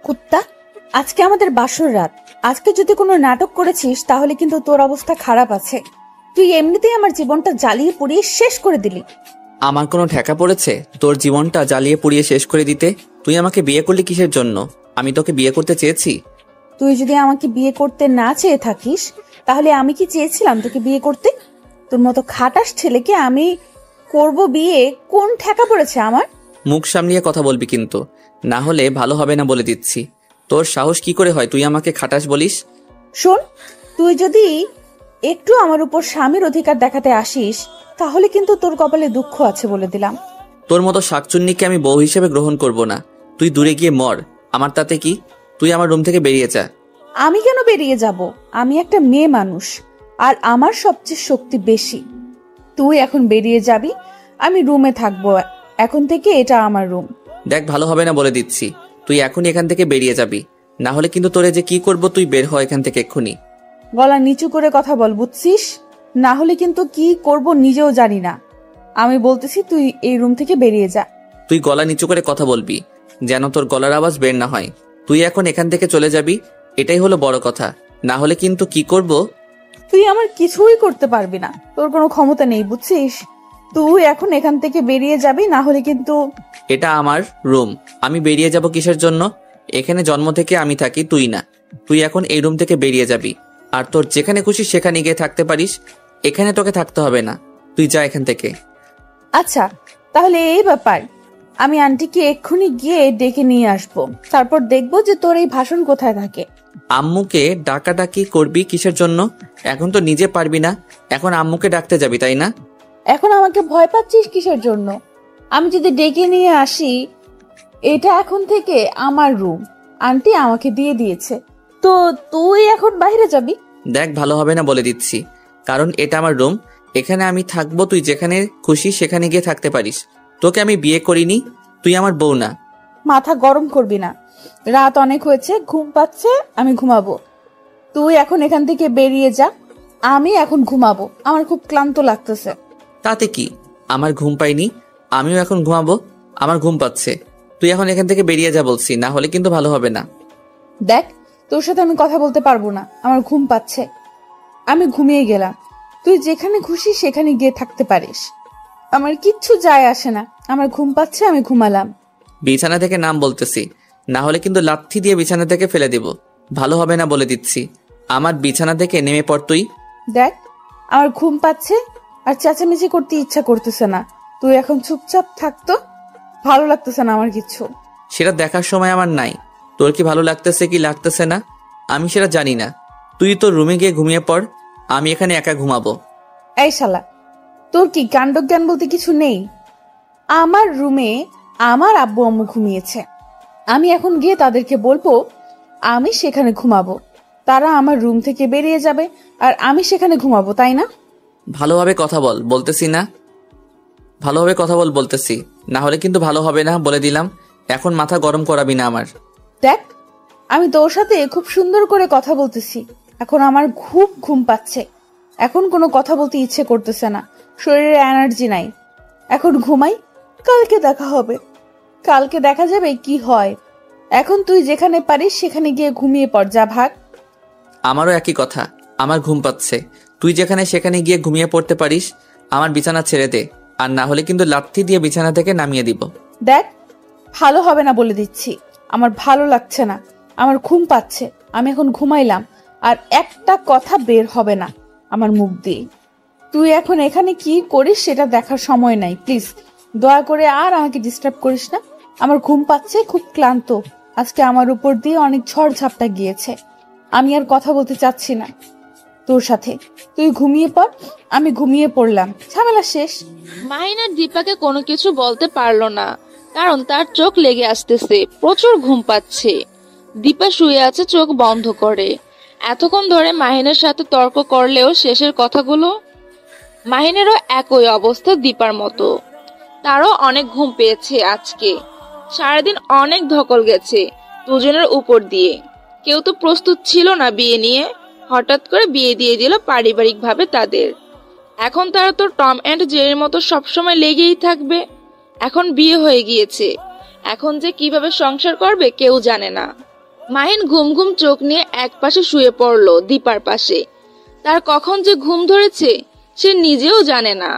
কুত্তা, আজকে আমাদের বাসর রাত। আজকে যদি কোনো নাটক করেছিস তাহলে কিন্তু তোর অবস্থা খারাপ আছে। তুই এমনিতেই আমার জীবনটা জ্বালিয়ে পুড়িয়ে শেষ করে দিলি। আমার কোনো ঠেকা পড়েছে তোর জীবনটা জ্বালিয়ে পুড়িয়ে শেষ করে দিতে? তুই আমাকে বিয়ে করলি কিসের জন্য? আমি তোকে বিয়ে করতে চেয়েছি? তুই যদি আমাকে বিয়ে করতে না চেয়ে থাকিস তাহলে আমি কি চেয়েছিলাম তোকে বিয়ে করতে? তোর মতো খাটাস ছেলেকে আমি করব বিয়ে? কোন ঠেকা পড়েছে আমার? মুখ সামলিয়ে কথা বলবি কিন্তু, না হলে ভালো হবে না বলে দিচ্ছি। তোর সাহস কি করে হয় তুই আমাকে খাটাস বলিস? শোন, তুই যদি একটু আমার উপর স্বামীর অধিকার দেখাতে আসিস তাহলে কিন্তু তোর কপালে দুঃখ আছে বলে দিলাম। তোর মতো শাকচুন্নিকে আমি বউ হিসেবে গ্রহণ করব না। তুই দূরে গিয়ে মর, আমার তাতে কি? তুই আমার রুম থেকে বেরিয়ে যা। আমি কেন বেরিয়ে যাব? আমি একটা মেয়ে মানুষ, আর আমার সবচেয়ে শক্তি বেশি। তুই এখন বেরিয়ে যাবি, আমি রুমে থাকবো। এখন থেকে এটা আমার রুম। দেখ, ভালো হবে না বলে দিচ্ছি। তুই এখনই এখান থেকে বেরিয়ে যাবি, না হলে কিন্তু তোরে যে কি করব তুই বের হ এখান থেকে এক্ষুনি। গলা নিচু করে কথা বল, বুঝছিস? না হলে কিন্তু কি করব নিজেও জানি না। আমি বলতেছি তুই এই রুম থেকে বেরিয়ে যা। তুই গলা নিচু করে কথা বলবি, যেন তোর গলার আওয়াজ বের না হয়। তুই এখন এখান থেকে চলে যাবি, এটাই হলো বড় কথা। না হলে কিন্তু কি করব। তুই আমার কিছুই করতে পারবি না, তোর কোনো ক্ষমতা নেই, বুঝছিস? তুই এখন এখান থেকে বেরিয়ে যাবি, না হলে কিন্তু। এটা আমার রুম, আমি বেরিয়ে যাব কিসের জন্য? এখানে জন্ম থেকে আমি থাকি, তুই না। তুই এখন এই রুম থেকে বেরিয়ে যাবি, আর তোর যেখানে খুশি সেখানে গিয়ে থাকতে পারিস। এখানে তোকে থাকতে হবে না, তুই যা এখান থেকে। আচ্ছা, তাহলে এই ব্যাপার। আমি আন্টিকে এক্ষুনি গিয়ে ডেকে নিয়ে আসবো, তারপর দেখবো যে তোর এই ভাষণ কোথায় থাকে। আম্মুকে ডাকাডাকি করবি কিসের জন্য? এখন তো নিজে পারবি না, এখন আম্মুকে ডাকতে যাবি, তাই না? এখন আমাকে ভয় পাচ্ছিস কিসের জন্য? আমি যদি ডেকে নিয়ে আসি, এটা এখন থেকে আমার রুম, আন্টি আমাকে দিয়ে দিয়েছে, তো তুই এখন বাইরে যাবি? দেখ, ভালো হবে না বলে দিচ্ছি, কারণ এটা আমার রুম, এখানে আমি থাকবো। তুই যেখানে খুশি সেখানে গিয়ে থাকতে পারিস। তোকে আমি বিয়ে করিনি, তুই আমার বউ না। মাথা গরম করবি না, রাত অনেক হয়েছে, ঘুম পাচ্ছে, আমি ঘুমাবো। তুই এখন এখান থেকে বেরিয়ে যা, আমি এখন ঘুমাবো, আমার খুব ক্লান্ত লাগতেছে। তাতে কি? আমার ঘুম পাইনি, আমিও এখন ঘুমাবো, আমার ঘুম পাচ্ছে। তুই এখন এখান থেকে বেরিয়ে যা বলছি, না হলে কিন্তু ভালো হবে না। দেখ, তোর সাথে আমি কথা বলতে পারবো না, আমার ঘুম পাচ্ছে, আমি ঘুমিয়ে গেলাম। তুই যেখানে খুশি সেখানে গিয়ে থাকতে পারিস, আমার কিচ্ছু যায় আসে না। আমার ঘুম পাচ্ছে, আমি ঘুমালাম। বিছানা থেকে নাম বলতেছি, না হলে কিন্তু লাথি দিয়ে বিছানা থেকে ফেলে দিব। ভালো হবে না বলে দিচ্ছি, আমার বিছানা থেকে নেমে পড় তুই। দেখ, আমার ঘুম পাচ্ছে আর চেঁচামেচি করতে ইচ্ছা করতেছে না। তুই এখন চুপচাপ থাকতো, ভালো লাগতেছে না আমার কিচ্ছু। সেটা দেখার সময় আমার নাই। তোর কি ভালো লাগতেছে কি লাগতেছে না আমি সেটা জানি না। তুই তোর রুমে গিয়ে ঘুমিয়ে পড়, আমি এখানে একা ঘুমাবো। এই শালা, তোর কি কাণ্ডজ্ঞান বলতে কিছু নেই? আমার রুমে আমার আব্বু আম্মু ঘুমিয়েছে, আমি এখন গিয়ে তাদেরকে বলবো আমি সেখানে ঘুমাবো। তারা আমার রুম থেকে বেরিয়ে যাবে আর আমি সেখানে ঘুমাবো, তাই না? ভালোভাবে কথা বল বলতেছি না, ভালোভাবে কথা বল বলতেছি, না হলে কিন্তু ভালো হবে না বলে দিলাম। এখন মাথা গরম করাবি না আমার। দেখ, আমি তোর সাথে খুব সুন্দর করে কথা বলতেছি, এখন আমার খুব ঘুম পাচ্ছে, এখন কোনো কথা বলতে ইচ্ছে করতেছে না, শরীরে এনার্জি নাই। এখন ঘুমাই, কালকে দেখা হবে, কালকে দেখা যাবে কি হয়। এখন তুই যেখানে পারিস সেখানে গিয়ে ঘুমিয়ে পড়, যা ভাগ। আমারও একই কথা, আমার ঘুম পাচ্ছে। তুই যেখানে সেখানে গিয়ে ঘুমিয়ে পড়তে পারিস, আমার বিছানা ছেড়ে দে, আর না হলে কিন্তু লাথি দিয়ে বিছানা থেকে নামিয়ে দিব। দেখ, ভালো হবে না বলে দিচ্ছি, আমার ভালো লাগছে না, আমার ঘুম পাচ্ছে, আমি এখন ঘুমাইলাম, আর একটা কথা বের হবে না আমার মুখ দিয়ে। তুই এখন এখানে কি করিস সেটা দেখার সময় নাই, প্লিজ দয়া করে আর আমাকে ডিস্টার্ব করিস না। আমার ঘুম পাচ্ছে, খুব ক্লান্ত, আজকে আমার উপর দিয়ে অনেক ঝড় ঝাপটা গিয়েছে, আমি আর কথা বলতে চাচ্ছি না তোর সাথে। তুই ঘুমিয়ে পড়, আমি ঘুমিয়ে পড়লাম, ঝামেলা শেষ। মাহিনা দীপাকে কোনো কিছু বলতে পারলো না, কারণ তার চোখ লেগে আসতেছে, প্রচুর ঘুম পাচ্ছে। দীপা শুয়ে আছে চোখ বন্ধ করে। এতক্ষণ ধরে মাহিনের সাথে তর্ক করলেও শেষের কথাগুলো। মাহিনেরও একই অবস্থা দীপার মতো, তারও অনেক ঘুম পেয়েছে আজকে। সারাদিন অনেক ধকল গেছে দুজনের উপর দিয়ে। কেউ তো প্রস্তুত ছিল না বিয়ে নিয়ে, হঠাৎ করে বিয়ে দিয়ে দিল পারিবারিক ভাবে তাদের। এখন তারা তো টম অ্যান্ড জেরির মতো সবসময় লেগেই থাকবে। এখন বিয়ে হয়ে গিয়েছে, এখন যে কিভাবে সংসার করবে কেউ জানে না। মাহিন ঘুম ঘুম চোখ নিয়ে একপাশে শুয়ে পড়লো দীপার পাশে। তার কখন যে ঘুম ধরেছে সে নিজেও জানে না।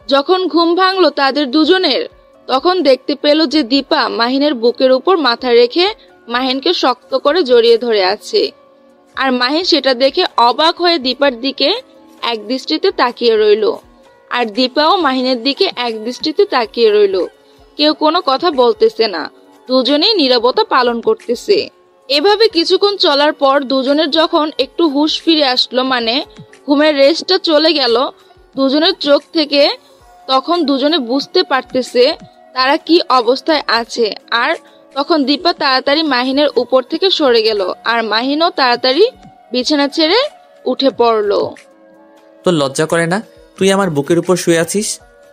যখন ঘুম ভাঙলো তাদের দুজনের, তখন দেখতে পেল যে দীপা মাহিনের বুকের উপর মাথা রেখে মাহিনকে শক্ত করে জড়িয়ে ধরে আছে। আর মাহিন সেটা দেখে অবাক হয়ে দীপার দিকে এক দৃষ্টিতে তাকিয়ে রইল, আর দীপাও মাহিনের দিকে এক দৃষ্টিতে তাকিয়ে রইল। কেউ কোনো কথা বলতেছে না, দুজনেই নীরবতা পালন করতেছে। এভাবে কিছুক্ষণ চলার পর দুজনের যখন একটু হুঁশ ফিরে আসলো, মানে ঘুমের রেস্টটা চলে গেল দুজনের চোখ থেকে, তখন দুজনে বুঝতে পারতেছে তারা কি অবস্থায় আছে। আর তখন দীপা তাড়াতাড়ি মাহিনের উপর থেকে সরে গেল, আর মাহিনও তাড়াতাড়ি বিছানা ছেড়ে উঠে পড়লো। তোর লজ্জা করে না? তুই আমার বুকের উপর শুয়ে আছিস,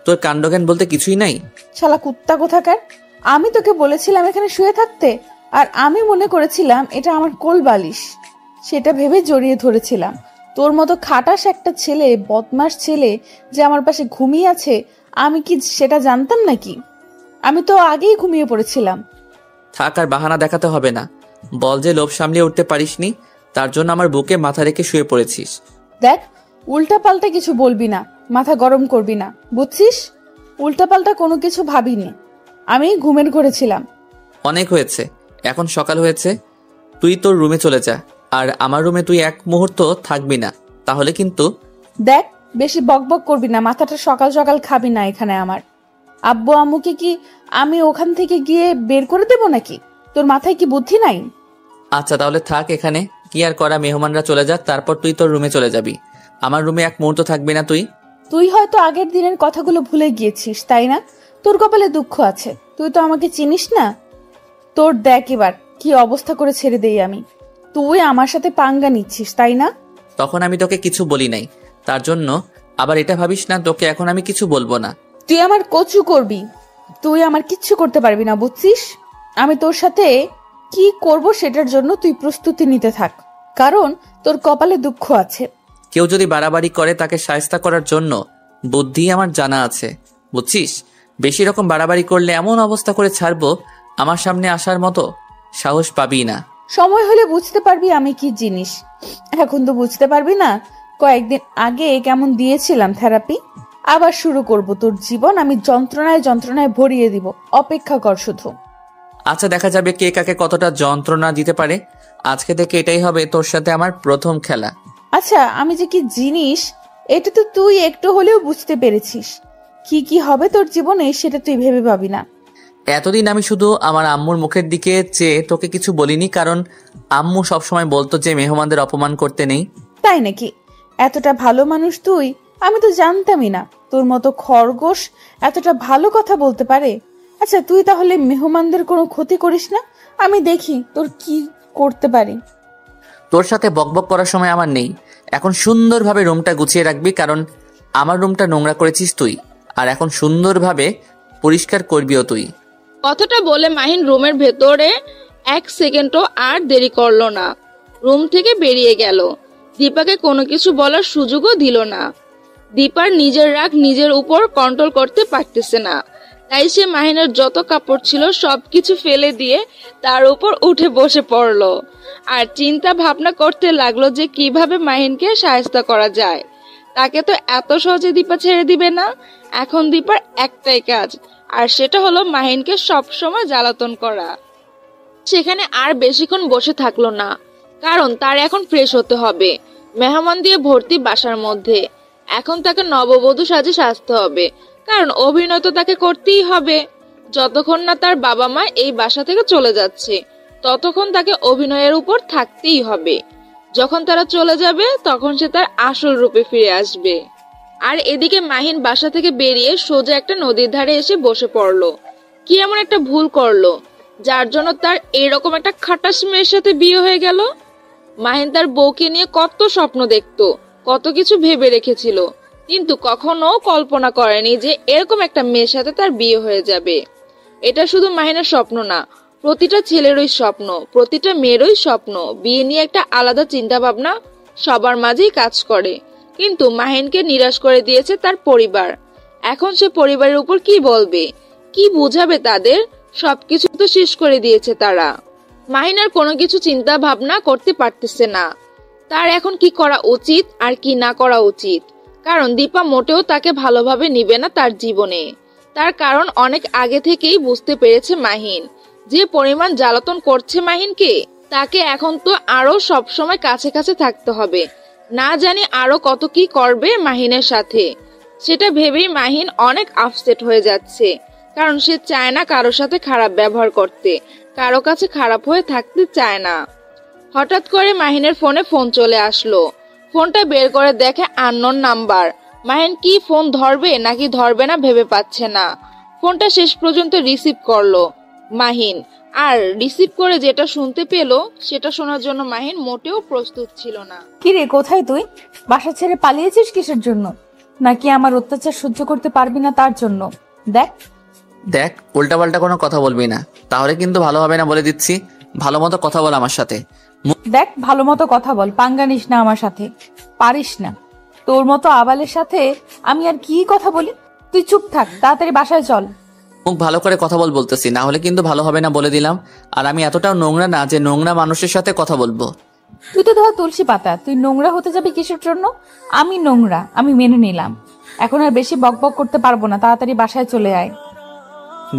তোর কাণ্ডজ্ঞান বলতে কিছুই নাই? শালা কুত্তা কোথাকার, আমি তোকে বলেছিলাম এখানে শুয়ে থাকতে, আর আমি মনে করেছিলাম এটা আমার কোল বালিশ, সেটা ভেবে জড়িয়ে ধরেছিলাম। তোর মতো খাটাস একটা ছেলে, বদমাস ছেলে যে আমার পাশে ঘুমিয়ে আছে, আমি কি সেটা জানতাম নাকি? আমি তো আগেই ঘুমিয়ে পড়েছিলাম। থাক, আর বাহানা দেখাতে হবে না। বল যে লোভ সামলিয়ে উঠতে পারিসনি, তার জন্য আমার বুকে মাথা রেখে শুয়ে পড়েছিস। দেখ, উল্টা পাল্টা কিছু বলবি না, মাথা গরম করবি না, বুঝছিস? উল্টা পাল্টা কোনো কিছু ভাবিনি, আমি ঘুমের ঘরে ছিলাম। অনেক হয়েছে, এখন সকাল হয়েছে, তুই তোর রুমে চলে যা। আর আমার রুমে তুই এক মুহূর্ত থাকবি না, তাহলে কিন্তু। দেখ, বেশি বকবক করবি না, মাথাটা সকাল সকাল খাবি না এখানে আমার। আব্বু আম্মুকে কি আমি ওখান থেকে গিয়ে বের করে দেব নাকি? তোর মাথায় কি বুদ্ধি নাই? আচ্ছা তাহলে থাক এখানে, কি আর করা, মেহমানরা চলে যাক, তারপর তুই তোর রুমে চলে যাবি। আমার রুমে এক মুহূর্ত থাকবি না তুই। তুই হয়তো আগের দিনের কথাগুলো ভুলে গিয়েছিস, তাই না? তোর কপালে দুঃখ আছে, তুই তো আমাকে চিনিস না। তোর দেখ এবার কি অবস্থা করে ছেড়ে দেই আমি। তুই আমার সাথে পাঙ্গা নিচ্ছিস, তাই না? তখন আমি তোকে কিছু বলি নাই, তার জন্য আবার এটা ভাবিস না তোকে এখন আমি কিছু বলবো না। তুই আমার কচু করবি, তুই আমার কিচ্ছু করতে পারবি না, বুঝছিস? আমি তোর সাথে কি করব সেটার জন্য তুই প্রস্তুতি নিতে থাক, কারণ তোর কপালে দুঃখ আছে। কেউ যদি বাড়াবাড়ি করে তাকে শায়েস্তা করার জন্য বুদ্ধি আমার জানা আছে, বুঝছিস? বেশি রকম বাড়াবাড়ি করলে এমন অবস্থা করে ছাড়বো, আমার সামনে আসার মতো সাহস পাবি না। সময় হলে বুঝতে পারবি আমি কি জিনিস, এখন তো বুঝতে পারবি না। কয়েকদিন আগে কেমন দিয়েছিলাম থেরাপি, আবার শুরু করব তোর জীবন আমি যন্ত্রণায় যন্ত্রণায় ভরিয়ে দিব, অপেক্ষা কর শুধু। আচ্ছা দেখা যাবে কে কাকে কতটা যন্ত্রণা দিতে পারে। আজকে থেকে এটাই হবে তোর সাথে আমার প্রথম খেলা। আচ্ছা, আমি যে কি জিনিস এটা তো তুই একটু হলেও বুঝতে পেরেছিস। কি কি হবে তোর জীবনে সেটা তুই ভেবে পাবি না। এতদিন আমি শুধু আমার আম্মুর মুখের দিকে চেয়ে তোকে কিছু বলিনি, কারণ আম্মু সবসময় বলতো যে মেহমানদের অপমান করতে নেই। তাই নাকি? এতটা ভালো মানুষ তুই, আমি তো জানতামই না তোর মতো খরগোশ এতটা ভালো কথা বলতে পারে। আচ্ছা, তুই তাহলে মেহমানদের কোনো ক্ষতি করিস না, আমি দেখি তোর কি করতে পারি। তোর সাথে বকবক করার সময় আমার নেই, এখন সুন্দরভাবে রুমটা গুছিয়ে রাখবি, কারণ আমার রুমটা নোংরা করেছিস তুই, আর এখন সুন্দরভাবে পরিষ্কার করবিও তুই। কথাটা বলে মাহিন রুমের ভেতরে এক সেকেন্ডও আর দেরি করলো না, রুম থেকে বেরিয়ে গেল। দীপাকে কোনো কিছু বলার সুযোগও দিল না। দীপার নিজের রাগ নিজের উপর কন্ট্রোল করতে পারতেছে না, তাই সে মাহিনের যত কাপড় ছিল সবকিছু ফেলে দিয়ে তার উপর উঠে বসে পড়লো, আর চিন্তা ভাবনা করতে লাগলো যে কিভাবে মাহিনকে সাহায্য করা যায়। তাকে তো এত সহজে দীপা ছেড়ে দিবে না। এখন দীপার একটাই কাজ, আর সেটা হলো মাহিনকে সবসময় জ্বালাতন করা। সেখানে আর বেশিক্ষণ বসে থাকলো না, কারণ তার এখন ফ্রেশ হতে হবে। মেহমান দিয়ে ভর্তি বাসার মধ্যে এখন তাকে নববধূ সাজে সাজতে হবে, কারণ অভিনয় তো তাকে করতেই হবে। যতক্ষণ না তার বাবা মা এই বাসা থেকে চলে যাচ্ছে ততক্ষণ তাকে অভিনয়ের উপর থাকতেই হবে। যখন তারা চলে যাবে তখন সে তার আসল রূপে ফিরে আসবে। আর এদিকে মাহিন বাসা থেকে বেরিয়ে সোজা একটা নদীর ধারে এসে বসে পড়লো। কি এমন একটা ভুল করলো যার জন্য তার এরকম একটা খাটাস মেয়ের সাথে বিয়ে হয়ে গেল? মাহিন তার বউকে নিয়ে কত স্বপ্ন দেখতো, কত কিছু ভেবে রেখেছিল, কিন্তু কখনো কল্পনা করেনি যে এরকম একটা মেয়ের সাথে তার বিয়ে হয়ে যাবে। এটা শুধু মাহিনের স্বপ্ন না, প্রতিটা ছেলেরই স্বপ্ন, প্রতিটা মেয়েরই স্বপ্ন। বিয়ে নিয়ে একটা আলাদা চিন্তা ভাবনা সবার মাঝেই কাজ করে, কিন্তু মাহিনকে নিরাশ করে দিয়েছে তার পরিবার। এখন সে পরিবারের উপর কি বলবে, কি বুঝাবে তাদের? সবকিছু তো শেষ করে দিয়েছে তারা। মাহিন আর কোনো কিছু চিন্তা ভাবনা করতে পারতেছে না তার এখন কি করা উচিত আর কি না করা উচিত। কারণ দীপা মোটেও তাকে ভালোভাবে নিবে না তার জীবনে। তার কারণ অনেক আগে থেকেই বুঝতে পেরেছে মাহিন যে পরিমাণ জ্বালাতন করছে মাহিনকে, তাকে এখন তো আরো সবসময় কাছে কাছে থাকতে হবে। না জানি আরো কত কি করবে মাহিনের সাথে, সেটা ভেবেই মাহিন অনেক আপসেট হয়ে যাচ্ছে। কারণ সে চায় না কারোর সাথে খারাপ ব্যবহার করতে, কারো কাছে খারাপ হয়ে থাকতে চায় না। হঠাৎ করে মাহিনের ফোনে ফোন চলে আসলো। ফোনটা বের করে দেখে আননোন নাম্বার। মাহিন কি ফোন ধরবে নাকি ধরবে না ভেবে পাচ্ছে না। ফোনটা শেষ পর্যন্ত রিসিভ করলো মাহিন। আর রিসিভ করে যেটা শুনতে পেল সেটা শোনার জন্য মাহিন মোটেও প্রস্তুত ছিল না। কিরে, কোথায় তুই? বাসা ছেড়ে পালিয়েছিস কিসের জন্য? নাকি আমার অত্যাচার সহ্য করতে পারবি না তার জন্য? দেখ দেখ, উল্টাপাল্টা কোনো কথা বলবি না, তাহলে কিন্তু ভালো হবে না বলে দিচ্ছি। ভালো মতো কথা বল আমার সাথে। দেখ, ভালো মতো কথা বল, পাঙ্গা নিস না আমার সাথে, পারিস না। তোর মতো আবালের সাথে আমি আর কি কথা বলি? তুই চুপ থাক, তাড়াতাড়ি বাসায় চল। মুখ ভালো করে কথা বল বলতেছি, না হলে কিন্তু ভালো হবে না বলে দিলাম। আর আমি এতটাও নোংরা না যে নোংরা মানুষের সাথে কথা বলবো। তুই তো ধর তুলসী পাতা, তুই নোংরা হতে যাবি কিসের জন্য? আমি নোংরা, আমি মেনে নিলাম। এখন আর বেশি বকবক করতে পারবো না, তাড়াতাড়ি বাসায় চলে আয়।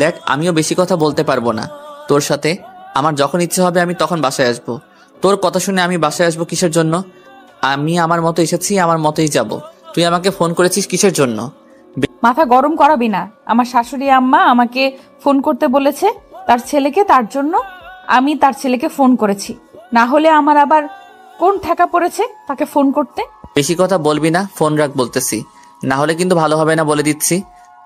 দেখ, আমিও বেশি কথা বলতে পারবো না তোর সাথে। আমার যখন ইচ্ছে হবে আমি তখন বাসায় আসবো। তোর কথা শুনে আমি বাসায় আসবো কিসের জন্য? আমি আমার মতো এসেছি, আমার মতোই যাব। তুই আমাকে ফোন করেছিস কিসের জন্য? মাথা গরম করাবি না। আমার শাশুড়ি আম্মা আমাকে ফোন করতে বলেছে তার ছেলেকে, তার জন্য আমি তার ছেলেকে ফোন করেছি। না হলে আমার আবার কোন ঠেকা পড়েছে তাকে ফোন করতে? বেশি কথা বলবি না, ফোন রাখ বলতেছি, না হলে কিন্তু ভালো হবে না বলে দিচ্ছি।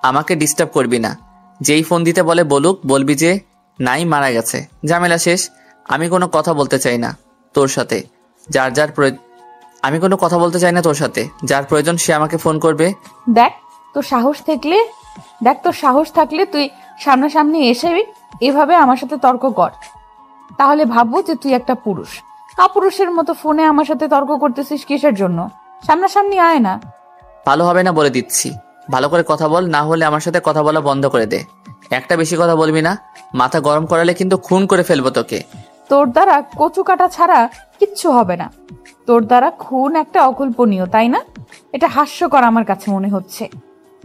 আমাকে ডিস্টার্ব করবি না। যেই ফোন দিতে বলে বলুক, বলবি যে নাই, মারা গেছে, ঝামেলা শেষ। আমি কোনো কথা বলতে চাই না তোর সাথে। আমি কোনো কথা বলতে চাই না তোর সাথে। যার প্রয়োজন সে আমাকে ফোন করবে। দেখ তোর সাহস থাকলে তুই সামনাসামনি এসে এভাবে আমার সাথে তর্ক কর, তাহলে ভাববো যে তুই একটা পুরুষ। কাপুরুষের মতো ফোনে আমার সাথে তর্ক করতেছিস কিসের জন্য? সামনাসামনি আয় না। ভালো হবে না বলে দিচ্ছি। ভালো করে কথা বল, না হলে আমার সাথে কথা বলা বন্ধ করে দে। একটা বেশি কথা বলবি না, মাথা গরম করালে কিন্তু খুন করে ফেলবো তোকে। তোর দ্বারা কচু কাটা ছাড়া কিচ্ছু হবে না। তোর দ্বারা খুন একটা অকল্পনীয়, তাই না? এটা হাস্যকর আমার কাছে মনে হচ্ছে।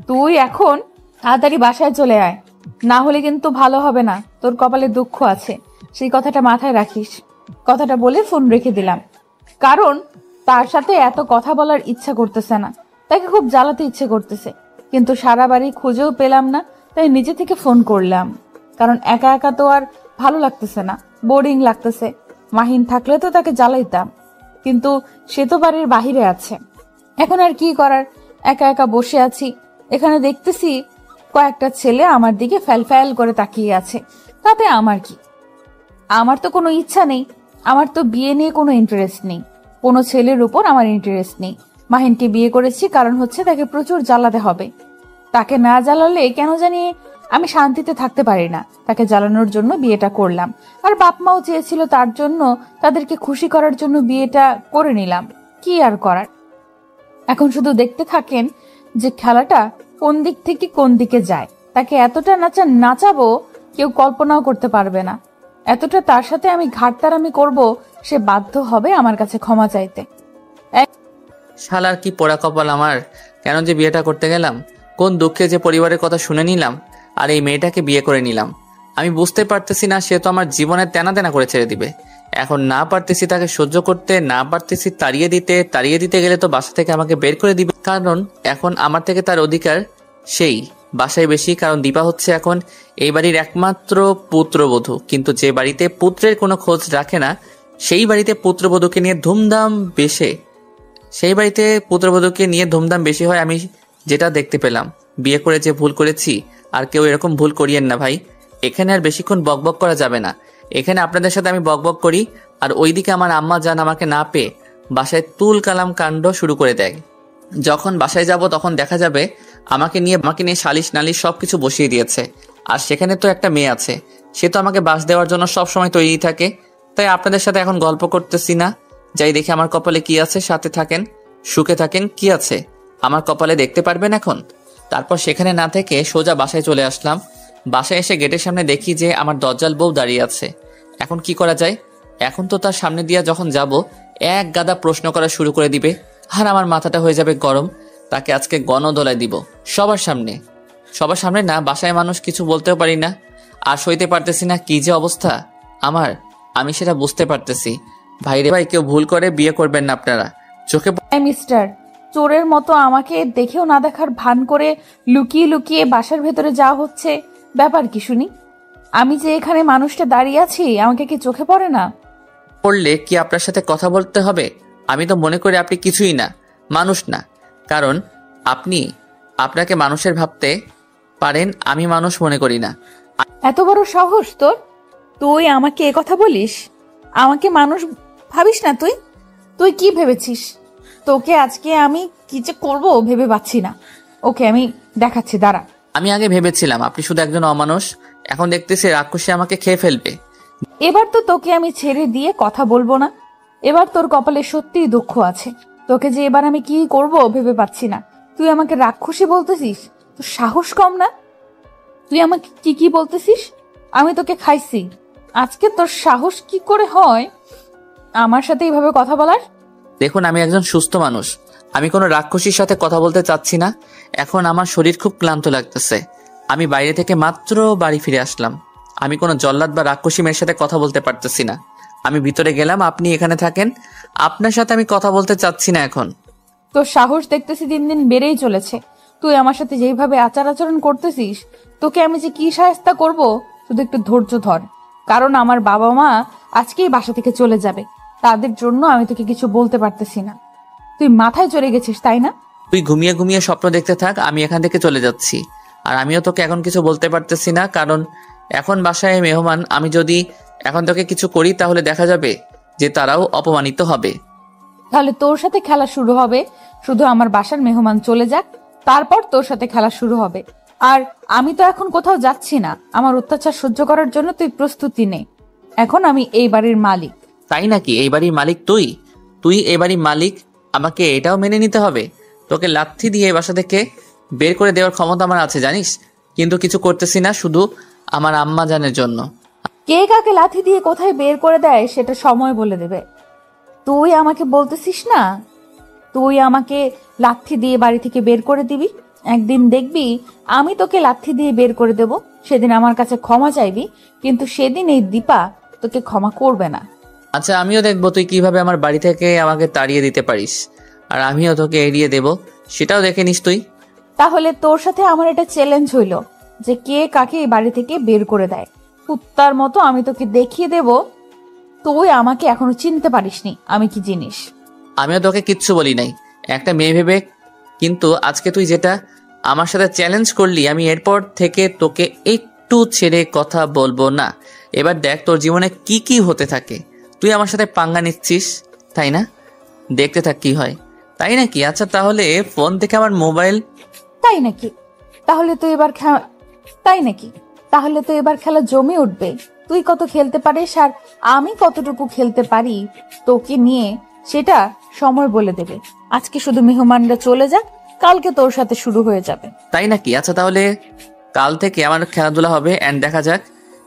তুই এখন তাড়াতাড়ি বাসায় চলে আয়, না হলে কিন্তু ভালো হবে না। তোর কপালে দুঃখ আছে, সেই কথাটা মাথায় রাখিস। কথাটা বলে ফোন রেখে দিলাম, কারণ তার সাথে এত কথা বলার ইচ্ছা করতেছে না, তাকে খুব জ্বালাতে ইচ্ছে করতেছে। কিন্তু সারা বাড়ি খুঁজেও পেলাম না, তাই নিজে থেকে ফোন করলাম। কারণ একা একা তো আর ভালো লাগতেছে না, বোরিং লাগতেছে। মাহিন থাকলে তো তাকে জ্বালাইতাম, কিন্তু সে তো বাড়ির বাহিরে আছে। এখন আর কি করার, একা একা বসে আছি। এখানে দেখতেছি কয়েকটা ছেলে আমার দিকে ফ্যাল করে তাকিয়ে আছে। তাতে আমার কি? আমার তো কোনো ইচ্ছা নেই, আমার তো বিয়ে নিয়ে কোনো ইন্টারেস্ট নেই, কোনো ছেলের উপর আমার ইন্টারেস্ট নেই। মাহিনকে বিয়ে করেছি কারণ হচ্ছে তাকে প্রচুর জ্বালাতে হবে। তাকে না জ্বালালে কেন জানি আমি শান্তিতে থাকতে পারি না। তাকে জ্বালানোর জন্য বিয়েটা করলাম, আর বাপ মাও চেয়েছিল, তার জন্য তাদেরকে খুশি করার জন্য বিয়েটা করে নিলাম। কি আর করার? এখন শুধু দেখতে থাকেন যে খেলাটা কোন দিক থেকে কোন দিকে যায়। তাকে এতটা নাচাবো কেউ কল্পনাও করতে পারবে না। এতটা তার সাথে আমি ঘাটতারামি করব, সে বাধ্য হবে আমার কাছে ক্ষমা চাইতে। শালার কি পোড়া কপাল আমার! কেন যে বিয়েটা করতে গেলাম? কোন দুঃখে যে পরিবারের কথা শুনে নিলাম, আর এই মেয়েটাকে বিয়ে করে নিলাম। আমি বুঝতে পারতেছি না, সে তো আমার জীবনে তেনা তেনা করে ছেড়ে দিবে। এখন না পারতেছি তাকে সহ্য করতে, না পারতেছি তাড়িয়ে দিতে গেলে তো বাসা থেকে আমাকে বের করে দিবে। কারণ এখন আমার থেকে তার অধিকার সেই বাসায় বেশি। কারণ দীপা হচ্ছে এখন এই বাড়ির একমাত্র পুত্রবধূ, কিন্তু যে বাড়িতে পুত্রের কোনো খোঁজ রাখে না, সেই বাড়িতে পুত্রবধূকে নিয়ে ধুমধাম বেশি হয়। আমি যেটা দেখতে পেলাম, বিয়ে করে যে ভুল করেছি, আর কেউ এরকম ভুল করিয়েন না ভাই। এখানে আর বেশিক্ষণ বকবক করা যাবে না। এখানে আপনাদের সাথে আমি বকবক করি, আর ওইদিকে আমার আম্মা জান আমাকে না পেয়ে বাসায় তুল কালাম কাণ্ড শুরু করে দেয়। যখন বাসায় যাব তখন দেখা যাবে আমাকে নিয়ে সালিশ নালিশ সবকিছু বসিয়ে দিয়েছে। আর সেখানে তো একটা মেয়ে আছে, সে তো আমাকে বাস দেওয়ার জন্য সবসময় তৈরি থাকে। তাই আপনাদের সাথে এখন গল্প করতেছি না, যাই দেখি আমার কপালে কি আছে। সাথে থাকেন, সুখে থাকেন। কি আছে আমার কপালে দেখতে পারবেন এখন। তারপর সেখানে না থেকে সোজা বাসায় চলে আসলাম। বাসায় এসে গেটের সামনে দেখি যে আমার দজ্জাল বউ দাঁড়িয়ে আছে। এখন কি করা যায়? এখন তো তার সামনে দিয়ে যখন যাব এক গাদা প্রশ্ন করা শুরু করে দিবে, আর আমার মাথাটা হয়ে যাবে গরম। তাকে আজকে গণদোলায় দিব সবার সামনে। সবার সামনে না, বাসায় মানুষ কিছু বলতেও পারি না, আর সইতে পারতেছি না। কি যে অবস্থা আমার, আমি সেটা বুঝতে পারতেছি। ভাইরে ভাই, কেউ ভুল করে বিয়ে করবেন না আপনারা। চোখে মিস্টার, চোরের মতো আমাকে দেখেও না দেখার ভান করে লুকিয়ে লুকিয়ে বাসার ভেতরে যাওয়া হচ্ছে, ব্যাপার কি শুনি? আমি যে এখানে মানুষটা দাঁড়িয়ে আছি, আমাকে কি চোখে পড়ে না? পড়লে কি আপনার সাথে কথা বলতে হবে? আমি তো মনে করি আপনি কিছুই না, মানুষ না। কারণ আপনি আপনাকে মানুষের ভাবতে পারেন, আমি মানুষ মনে করি না। এত বড় সাহস তোর! তুই আমাকে এ কথা বলিস? আমাকে মানুষ ভাবিস না তুই? তুই কি ভেবেছিস? তোকে আজকে আমি কি যে করবো ভেবে পাচ্ছি না। ওকে, আমি দেখাচ্ছি, দাঁড়া। আমি আগে ভেবেছিলাম আপনি শুধু একজন অমানুষ, এখন দেখতেছি রাক্ষসী আমাকে খেয়ে ফেলবে। এবার তো তোকে আমি ছেড়ে দিয়ে কথা বলবো না। এবার তোর কপালে সত্যিই দুঃখ আছে। তোকে যে এবার আমি কি করব ভেবে পাচ্ছি না। তুই আমাকে রাক্ষসী বলতেছিস? তোর সাহস কম না? তুই আমাকে কি কি বলতেছিস? আমি তোকে খাইছি। আজকে তোর সাহস কি করে হয় আমার সাথে এইভাবে কথা বলার? দেখুন, আমি একজন সুস্থ মানুষ, আমি কোনো রাক্ষসীর সাথে কথা বলতে চাচ্ছি না। এখন আমার শরীর খুব ক্লান্ত লাগতেছে। আমি বাইরে থেকে মাত্র বাড়ি ফিরে আসলাম। আমি কোনো জল্লাদ বা রাক্ষসী মেয়ের সাথে কথা বলতে পারতেছি না। আমি ভিতরে গেলাম, আপনি এখানে থাকেন। আপনার সাথে আমি কথা বলতে চাচ্ছি না এখন। তোর সাহস দেখতেছি দিন দিন বেড়েই চলেছে। তুই আমার সাথে যেইভাবে আচার আচরণ করতেছিস, তোকে আমি যে কি শায়েস্তা করব, শুধু একটু ধৈর্য ধর। কারণ আমার বাবা মা আজকেই বাসা থেকে চলে যাবে, তাদের জন্য আমি তোকে কিছু বলতে পারতেছি না। তুই মাথায় চড়ে গেছিস, তাই না? তুই ঘুমিয়ে ঘুমিয়ে স্বপ্ন দেখতে থাক, আমি এখান থেকে চলে যাচ্ছি। আর আমিও তোকে এখন কিছু বলতে পারতেছি না, কারণ এখন বাসায় মেহমান। আমি যদি এখন তোকে কিছু করি তাহলে দেখা যাবে যে তারাও অপমানিত হবে। তাহলে তোর সাথে খেলা শুরু হবে। শুধু আমার বাসার মেহমান চলে যাক, তারপর তোর সাথে খেলা শুরু হবে। আর আমি তো এখন কোথাও যাচ্ছি না। আমার অত্যাচার সহ্য করার জন্য তুই প্রস্তুতি নে। এখন আমি এই বাড়ির মালিক। তাই নাকি? এই বাড়ির মালিক তুই? তুই এই বাড়ির মালিক, আমাকে এটাও মেনে নিতে হবে? তোকে লাথি দিয়ে এই বাসা থেকে বের করে দেওয়ার ক্ষমতা আমার আছে জানিস, কিন্তু কিছু করতেছি না, শুধু আমার আম্মা জানের জন্য। কে কাকে লাথি দিয়ে কোথায় বের করে দেয় সেটা সময় বলে দেবে। তুই আমাকে বলতেছিস না তুই আমাকে লাথি দিয়ে বাড়ি থেকে বের করে দিবি? একদিন দেখবি আমি তোকে লাথি দিয়ে বের করে দেব। সেদিন আমার কাছে ক্ষমা চাইবি, কিন্তু সেদিন এই দীপা তোকে ক্ষমা করবে না। আচ্ছা, আমিও দেখবো তুই কিভাবে আমার বাড়ি থেকে আমাকে তাড়িয়ে দিতে পারিস, আর আমিও তোকে এড়িয়ে দেব, সেটাও দেখে নিস তুই। তাহলে তোর সাথে আমার এটা চ্যালেঞ্জ হইল যে কে কাকে এই বাড়ি থেকে বের করে দেয়। কুত্তার মতো আমি তোকে দেখিয়ে দেব তুই আমাকে এখনো চিনতে পারিসনি আমি কি জিনিস। আমিও তোকে কিচ্ছু বলি নাই, একটা মেয়ে ভেবে। কিন্তু আজকে তুই যেটা আমার সাথে চ্যালেঞ্জ করলি, আমি এরপর থেকে তোকে একটু ছেড়ে কথা বলবো না। এবার দেখ তোর জীবনে কি কি হতে থাকে। তুই আমার সাথে পাঙ্গা নিচ্ছিস, তাই না? দেখতে থাক কি হয়, তাই নাকি? আচ্ছা, তাহলে ফোন থেকে আমার মোবাইল। তাই নাকি? তাহলে তো এবার খেলা জমে উঠবে। তুই কত খেলতে পারিস আর আমি কতটুকু খেলতে পারি তোকে নিয়ে, সেটা সময় বলে দেবে। আজকে শুধু মেহমানরা চলে যাক, কালকে তোর সাথে শুরু হয়ে যাবে। তাই নাকি? আচ্ছা, তাহলে কাল থেকে আমার খেলাধুলা হবে, এন্ড দেখা যাক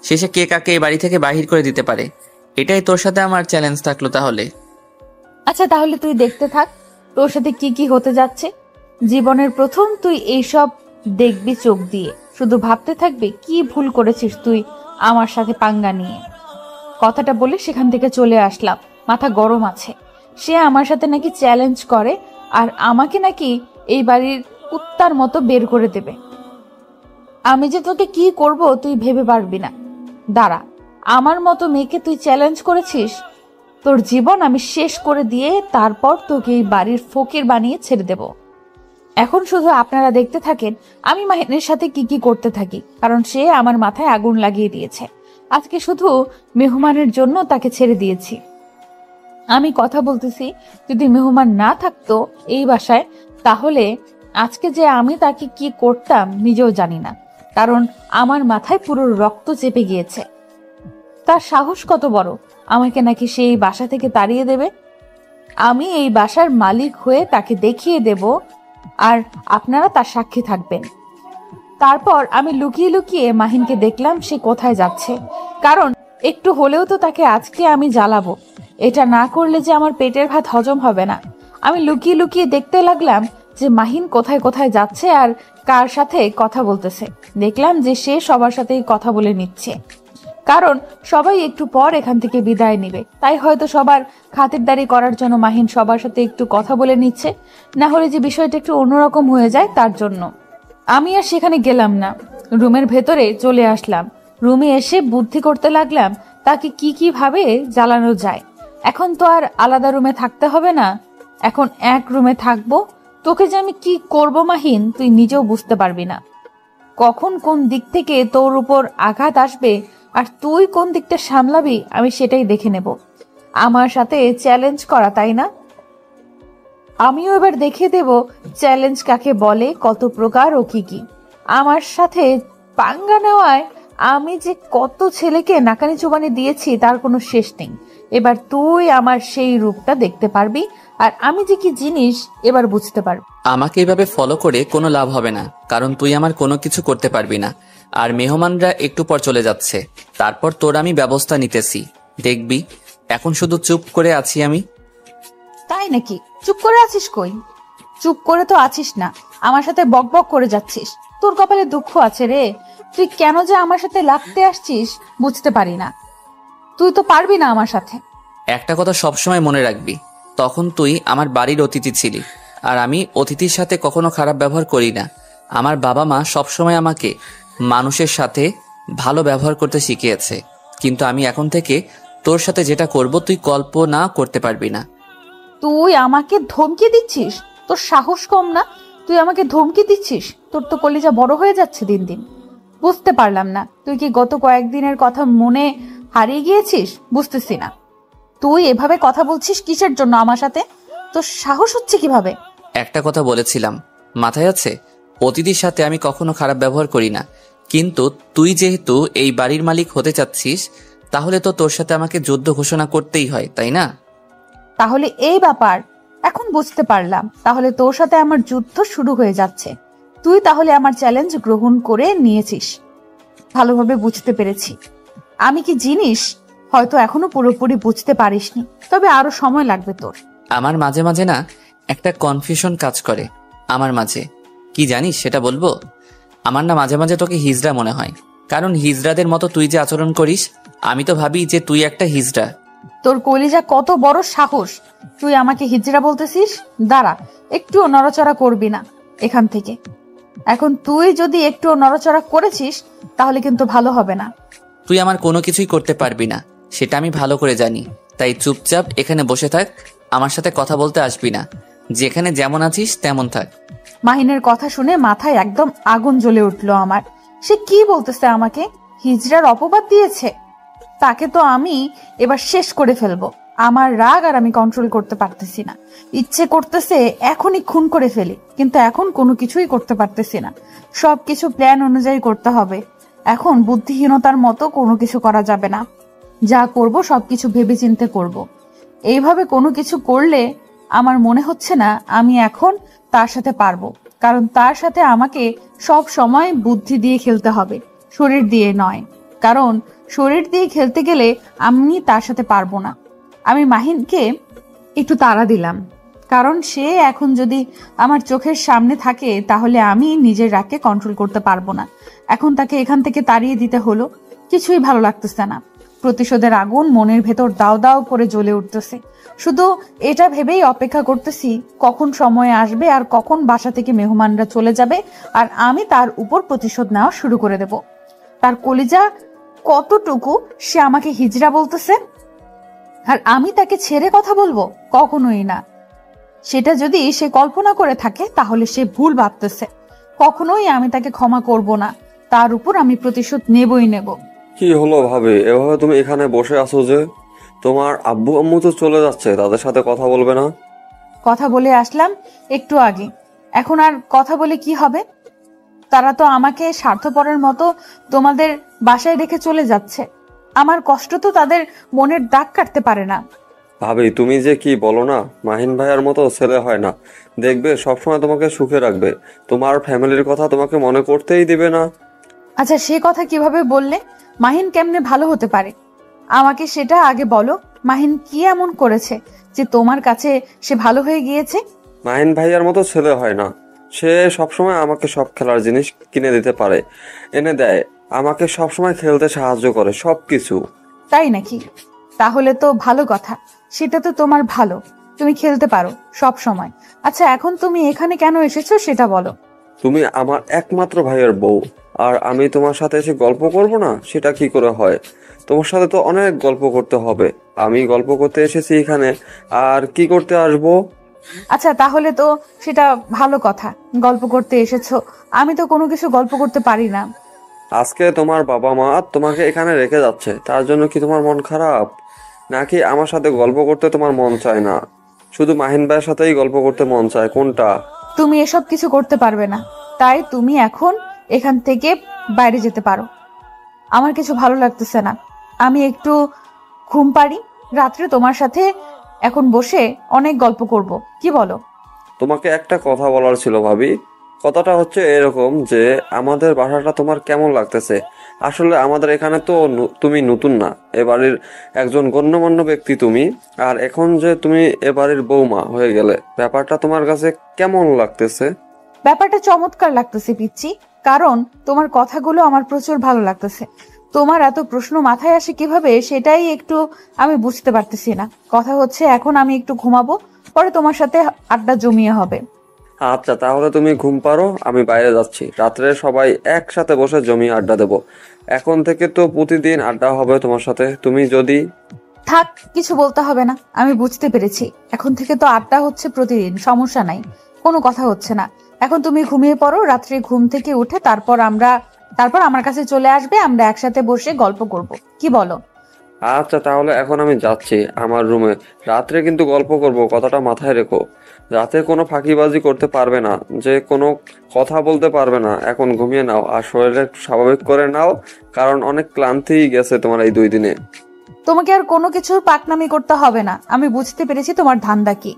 শেষে কে কাকে এই বাড়ি থেকে বাহির করে দিতে পারে। এটাই তোর সাথে আমার চ্যালেঞ্জ থাকলো তাহলে। আচ্ছা, তাহলে তুই দেখতে থাক তোর সাথে কি কি হতে যাচ্ছে। জীবনের প্রথম তুই এইসব দেখবি চোখ দিয়ে, শুধু ভাবতে থাকবি কি ভুল করেছিস তুই আমার সাথে পাঙ্গা নিয়ে। কথাটা বলে সেখান থেকে চলে আসলাম। মাথা গরম আছে। সে আমার সাথে নাকি চ্যালেঞ্জ করে, আর আমাকে নাকি এই বাড়ির কুত্তার মতো বের করে দেবে। আমি যে তোকে কি করব তুই ভেবে পারবি না। দাঁড়া, আমার মতো মেয়েকে তুই চ্যালেঞ্জ করেছিস, তোর জীবন আমি শেষ করে দিয়ে তারপর তোকে এই বাড়ির ফকির বানিয়ে ছেড়ে দেব। এখন শুধু আপনারা দেখতে থাকেন আমি মাহিনের সাথে কি কি করতে থাকি, কারণ সে আমার মাথায় আগুন লাগিয়ে দিয়েছে। আজকে শুধু মেহমানের জন্য তাকে ছেড়ে দিয়েছি। আমি কথা বলতেছি, যদি মেহমান না থাকতো এই বাসায়, তাহলে আজকে যে আমি তাকে কি করতাম নিজেও জানি না, কারণ আমার মাথায় পুরো রক্ত চেপে গিয়েছে। তার সাহস কত বড়, আমাকে নাকি সেই বাসা থেকে তাড়িয়ে দেবে। আমি এই বাসার মালিক হয়ে তাকে দেখিয়ে দেব, আর আপনারা তার সাক্ষী থাকবেন। তারপর আমি লুকিয়ে লুকিয়ে মাহিনকে দেখলাম সে কোথায় যাচ্ছে, কারণ একটু হলেও তো তাকে আজকে আমি জ্বালাবো। এটা না করলে যে আমার পেটের ভাত হজম হবে না। আমি লুকিয়ে লুকিয়ে দেখতে লাগলাম যে মাহিন কোথায় কোথায় যাচ্ছে আর কার সাথে কথা বলতেছে। দেখলাম যে সে সবার সাথেই কথা বলে নিচ্ছে, কারণ সবাই একটু পর এখান থেকে বিদায় নিবে। তাই হয়তো সবার খাতিরদারি করার জন্য মাহিন সবার সাথে একটু কথা বলে নিচ্ছে, না হলে যে বিষয়টা একটু অন্যরকম হয়ে যায় তার জন্য। আমি আর সেখানে গেলাম না, রুমের ভেতরে চলে আসলাম। রুমে এসে বুদ্ধি করতে লাগলাম তাকে কি কি ভাবে জ্বালানো যায়। এখন তো আর আলাদা রুমে থাকতে হবে না, এখন এক রুমে থাকবো। তোকে যে আমি কি করব মাহিন, তুই নিজেও বুঝতে পারবি না। কখন কোন দিক থেকে তোর উপর আঘাত আসবে আর তুই কোন দিকটা সামলাবি আমি সেটাই দেখে নেব। আমার সাথে চ্যালেঞ্জ করা, তাই না? আমিও এবার দেখিয়ে দেব চ্যালেঞ্জ কাকে বলে, কত প্রকার ও কি কি। আমার সাথে পাঙ্গা নেওয়ায় আমি যে কত ছেলেকে নাকানি চুবানি দিয়েছি তার কোনো শেষ নেই। এবার তুই আমার সেই রূপটা দেখতে পারবি আর আমি যে কি জিনিস এবার বুঝতে পারবি। আমাকে এভাবে ফলো করে কোনো লাভ হবে না, কারণ তুই আমার কোনো কিছু করতে পারবি না। আর মেহমানরা একটু পর চলে যাচ্ছে, তারপর তোর আমি ব্যবস্থা নিতেছি, দেখবি। এখন শুধু চুপ করে আছি আমি। তাই নাকি? চুপ করে আছিস কই? চুপ করে তো আছিস না, আমার সাথে বকবক করে যাচ্ছিস। তোর কপালে দুঃখ আছে রে। তুই কেন যে আমার সাথে লাগতে আসছিস বুঝতে পারি না। তুই তো পারবি না আমার সাথে। একটা কথা সবসময় মনে রাখবি, তখন তুই আমার বাড়ির অতিথি ছিলি, আর আমি অতিথির সাথে কখনো খারাপ ব্যবহার করি না। আমার বাবা মা সবসময় আমাকে মানুষের সাথে ভালো ব্যবহার করতে শিখিয়েছে, কিন্তু আমি এখন থেকে তোর সাথে যেটা করব তুই কল্পনা করতে পারবি না। তুই আমাকে ধমকি দিচ্ছিস? তোর সাহস কম না? তুই আমাকে ধমকি দিচ্ছিস? তোর তো কলিজা বড় হয়ে যাচ্ছে দিন দিন। বুঝতে পারলাম না, তুই কি গত কয়েকদিনের কথা মনে হারিয়ে গিয়েছিস? বুঝতেছি না তুই এভাবে কথা বলছিস কিসের জন্য আমার সাথে? তোর সাহস হচ্ছে কিভাবে? একটা কথা বলেছিলাম, মাথায় আছে? অতিথির সাথে আমি কখনো খারাপ ব্যবহার করি না, কিন্তু তুই যেহেতু এই বাড়ির মালিক হতে চাচ্ছিস, তাহলে তো তোর সাথে আমাকে যুদ্ধ ঘোষণা করতেই হয়, তাই না? তাহলে এই ব্যাপার, এখন বুঝতে পারলাম। তাহলে তোর সাথে আমার যুদ্ধ শুরু হয়ে যাচ্ছে। তুই তাহলে আমার চ্যালেঞ্জ গ্রহণ করে নিয়েছিস। ভালোভাবে বুঝতে পেরেছি আমি কি জিনিস। হয়তো এখনো পুরোপুরি বুঝতে পারিসনি, তবে আরো সময় লাগবে তোর। আমার মাঝে মাঝে না একটা কনফিউশন কাজ করে আমার মাঝে। কি জানিস সেটা বলবো? আমার না মাঝে মাঝে তোকে হিজড়া মনে হয়, কারণ হিজড়াদের মতো তুই যে আচরণ করিস, আমি তো ভাবি যে তুই একটা হিজড়া। তোর কলিজা কত বড় সাহস! তুই আমাকে হিজড়া বলতেছিস? দাঁড়া, একটুও নড়াচড়া করবি না এখান থেকে। এখন তুই যদি একটুও নড়াচড়া করেছিস তাহলে কিন্তু ভালো হবে না। তুই আমার কোনো কিছুই করতে পারবি না, সেটা আমি ভালো করে জানি। তাই চুপচাপ এখানে বসে থাক, আমার সাথে কথা বলতে আসবি না। যেখানে যেমন আছিস তেমন থাক। মাহিনের কথা শুনে মাথায় একদম আগুন জ্বলে উঠলো আমার। সে কি বলতেছে আমাকে? হিজড়ার অপবাদ দিয়েছে? তাকে তো আমি এবার শেষ করে ফেলবো। আমার রাগ আর আমি কন্ট্রোল করতে পারতেছি না। ইচ্ছে করতেছে এখনই খুন করে ফেলি, কিন্তু এখন কোনো কিছুই করতে পারতেছি না। সবকিছু প্ল্যান অনুযায়ী করতে হবে। এখন বুদ্ধিহীনতার মতো কোনো কিছু করা যাবে না। যা করব সবকিছু ভেবেচিন্তে করব। এইভাবে কোনো কিছু করলে আমার মনে হচ্ছে না আমি এখন তার সাথে পারবো, কারণ তার সাথে আমাকে সব সময় বুদ্ধি দিয়ে খেলতে হবে, শরীর দিয়ে নয়। কারণ শরীর দিয়ে খেলতে গেলে আমি তার সাথে পারবো না। আমি মাহিনকে একটু তাড়া দিলাম, কারণ সে এখন যদি আমার চোখের সামনে থাকে তাহলে আমি নিজের রাগকে কন্ট্রোল করতে পারবো না। এখন তাকে এখান থেকে তাড়িয়ে দিতে হলো। কিছুই ভালো লাগতেছে না। প্রতিশোধের আগুন মনের ভেতর দাও দাও করে জ্বলে উঠতেছে। শুধু এটা ভেবেই অপেক্ষা করতেছি কখন সময় আসবে আর কখন বাসা থেকে মেহমানরা চলে যাবে আর আমি তার উপর প্রতিশোধ নেওয়া শুরু করে দেব। তার কলিজা কতটুকু সে আমাকে হিজড়া বলতেছে, আর আমি তাকে ছেড়ে কথা বলবো? কখনোই না। সেটা যদি সে কল্পনা করে থাকে তাহলে সে ভুল ভাবতেছে। কখনোই আমি তাকে ক্ষমা করব না। তার উপর আমি প্রতিশোধ নেবই নেব। কি হলো ভাবি, এভাবে তুমি এখানে বসে আছো যে? তোমার আব্বু আম্মু তো চলে যাচ্ছে, তাদের সাথে কথা বলবে না? কথা বলে আসলাম একটু আগে, এখন আর কথা বলে কি হবে? তারা তো আমাকে স্বার্থপরের মতো তোমাদের বাসায় রেখে চলে যাচ্ছে। আমার কষ্ট তো তাদের মনের দাগ কাটতে পারে না। ভাবি তুমি যে কি বলো না, মাহিন ভাইয়ার মতো ছেলে হয় না। দেখবে সবসময় তোমাকে সুখে রাখবে, তোমার ফ্যামিলির কথা তোমাকে মনে করতেই দিবে না। আচ্ছা, সে কথা কিভাবে বললে? মাহিন কেমনে ভালো হতে পারে? আমাকে সেটা আগে বলো। মাহিন কি এমন করেছে যে তোমার কাছে সে ভালো হয়ে গিয়েছে? মাহিন ভাইয়ার মতো ছেলে হয় না। সে সবসময় আমাকে সব খেলার জিনিস কিনে দিতে পারে, এনে দেয়, আমাকে সবসময় খেলতে সাহায্য করে, সবকিছু। তাই নাকি? তাহলে তো ভালো কথা। সেটা তো তোমার ভালো, তুমি খেলতে পারো সব সময়। আচ্ছা, এখন তুমি এখানে কেন এসেছো সেটা বলো। তুমি আমার একমাত্র ভাইয়ের বউ, আর আমি তোমার সাথে এসে গল্প করব না? সেটা কি করে হয়? তোমার সাথে তো অনেক গল্প করতে হবে। আমি গল্প করতে এসেছি এখানে, আর কি করতে আসবো? আচ্ছা, তাহলে তো সেটা ভালো কথা, গল্প করতে এসেছো। আমি তো কোনো কিছু গল্প করতে পারি না। আজকে তোমার বাবা মা তোমাকে এখানে রেখে যাচ্ছে, তার জন্য কি তোমার মন খারাপ? নাকি আমার সাথে গল্প করতে তোমার মন চায় না? শুধু মাহিন ভাইয়ের সাথেই গল্প করতে মন চায়, কোনটা? তুমি এসব কিছু করতে পারবে না, তাই তুমি এখন এখান থেকে বাইরে যেতে পারো। আমার কিছু ভালো লাগতেছে না, আমি একটু ঘুম পাড়ি। রাত্রে তোমার সাথে এখন বসে অনেক গল্প করব, কি বলো? তোমাকে একটা কথা বলার ছিল ভাবি। কথাটা হচ্ছে এরকম যে আমাদের বাসাটা তোমার কেমন লাগতেছে? আসলে আমাদের এখানে তো তুমি নতুন না, এ বাড়ির একজন গণ্যমান্য ব্যক্তি তুমি, আর এখন যে তুমি এ বাড়ির বৌমা হয়ে গেলে, ব্যাপারটা তোমার কাছে কেমন লাগতেছে? ব্যাপারটা চমৎকার লাগতেছে পিচ্চি, কারণ তোমার কথাগুলো আমার প্রচুর ভালো লাগতেছে। তোমার এত প্রশ্ন মাথায় আসে কিভাবে সেটাই একটু আমি বুঝতে পারতেছি না। কথা হচ্ছে এখন আমি একটু ঘুমাবো, পরে তোমার সাথে আড্ডা জমিয়ে হবে। আচ্ছা, তাহলে তুমি ঘুম পারো, আমি বাইরে যাচ্ছি। রাত্রে সবাই একসাথে বসে জমিয়ে আড্ডা দেবো। এখন থেকে তো প্রতিদিন আড্ডা হবে তোমার সাথে। তুমি যদি... থাক, কিছু বলতে হবে না, আমি বুঝতে পেরেছি। এখন থেকে তো আড্ডা হচ্ছে প্রতিদিন, সমস্যা নাই, কোনো কথা হচ্ছে না। এখন তুমি ঘুমিয়ে পড়ো, রাত্রে ঘুম থেকে উঠে তারপর আমার কাছে চলে আসবে, আমরা একসাথে বসে গল্প করব, কি বলো? আচ্ছা, তাহলে এখন আমি যাচ্ছি আমার রুমে। রাত্রে কিন্তু গল্প করব, কথাটা মাথায় রেখো। রাতে কোনো ফাঁকিবাজি করতে পারবে না, যে কোনো কথা বলতে পারবে না। এখন ঘুমিয়ে নাও, আর শরীরটা একটু স্বাভাবিক করে নাও, কারণ অনেক ক্লান্তি গেছে তোমার এই 2 দিনে। তোমাকে আর কোনো কিছুর পাকনামি করতে হবে না, আমি বুঝতে পেরেছি তোমার ধান্দা কি।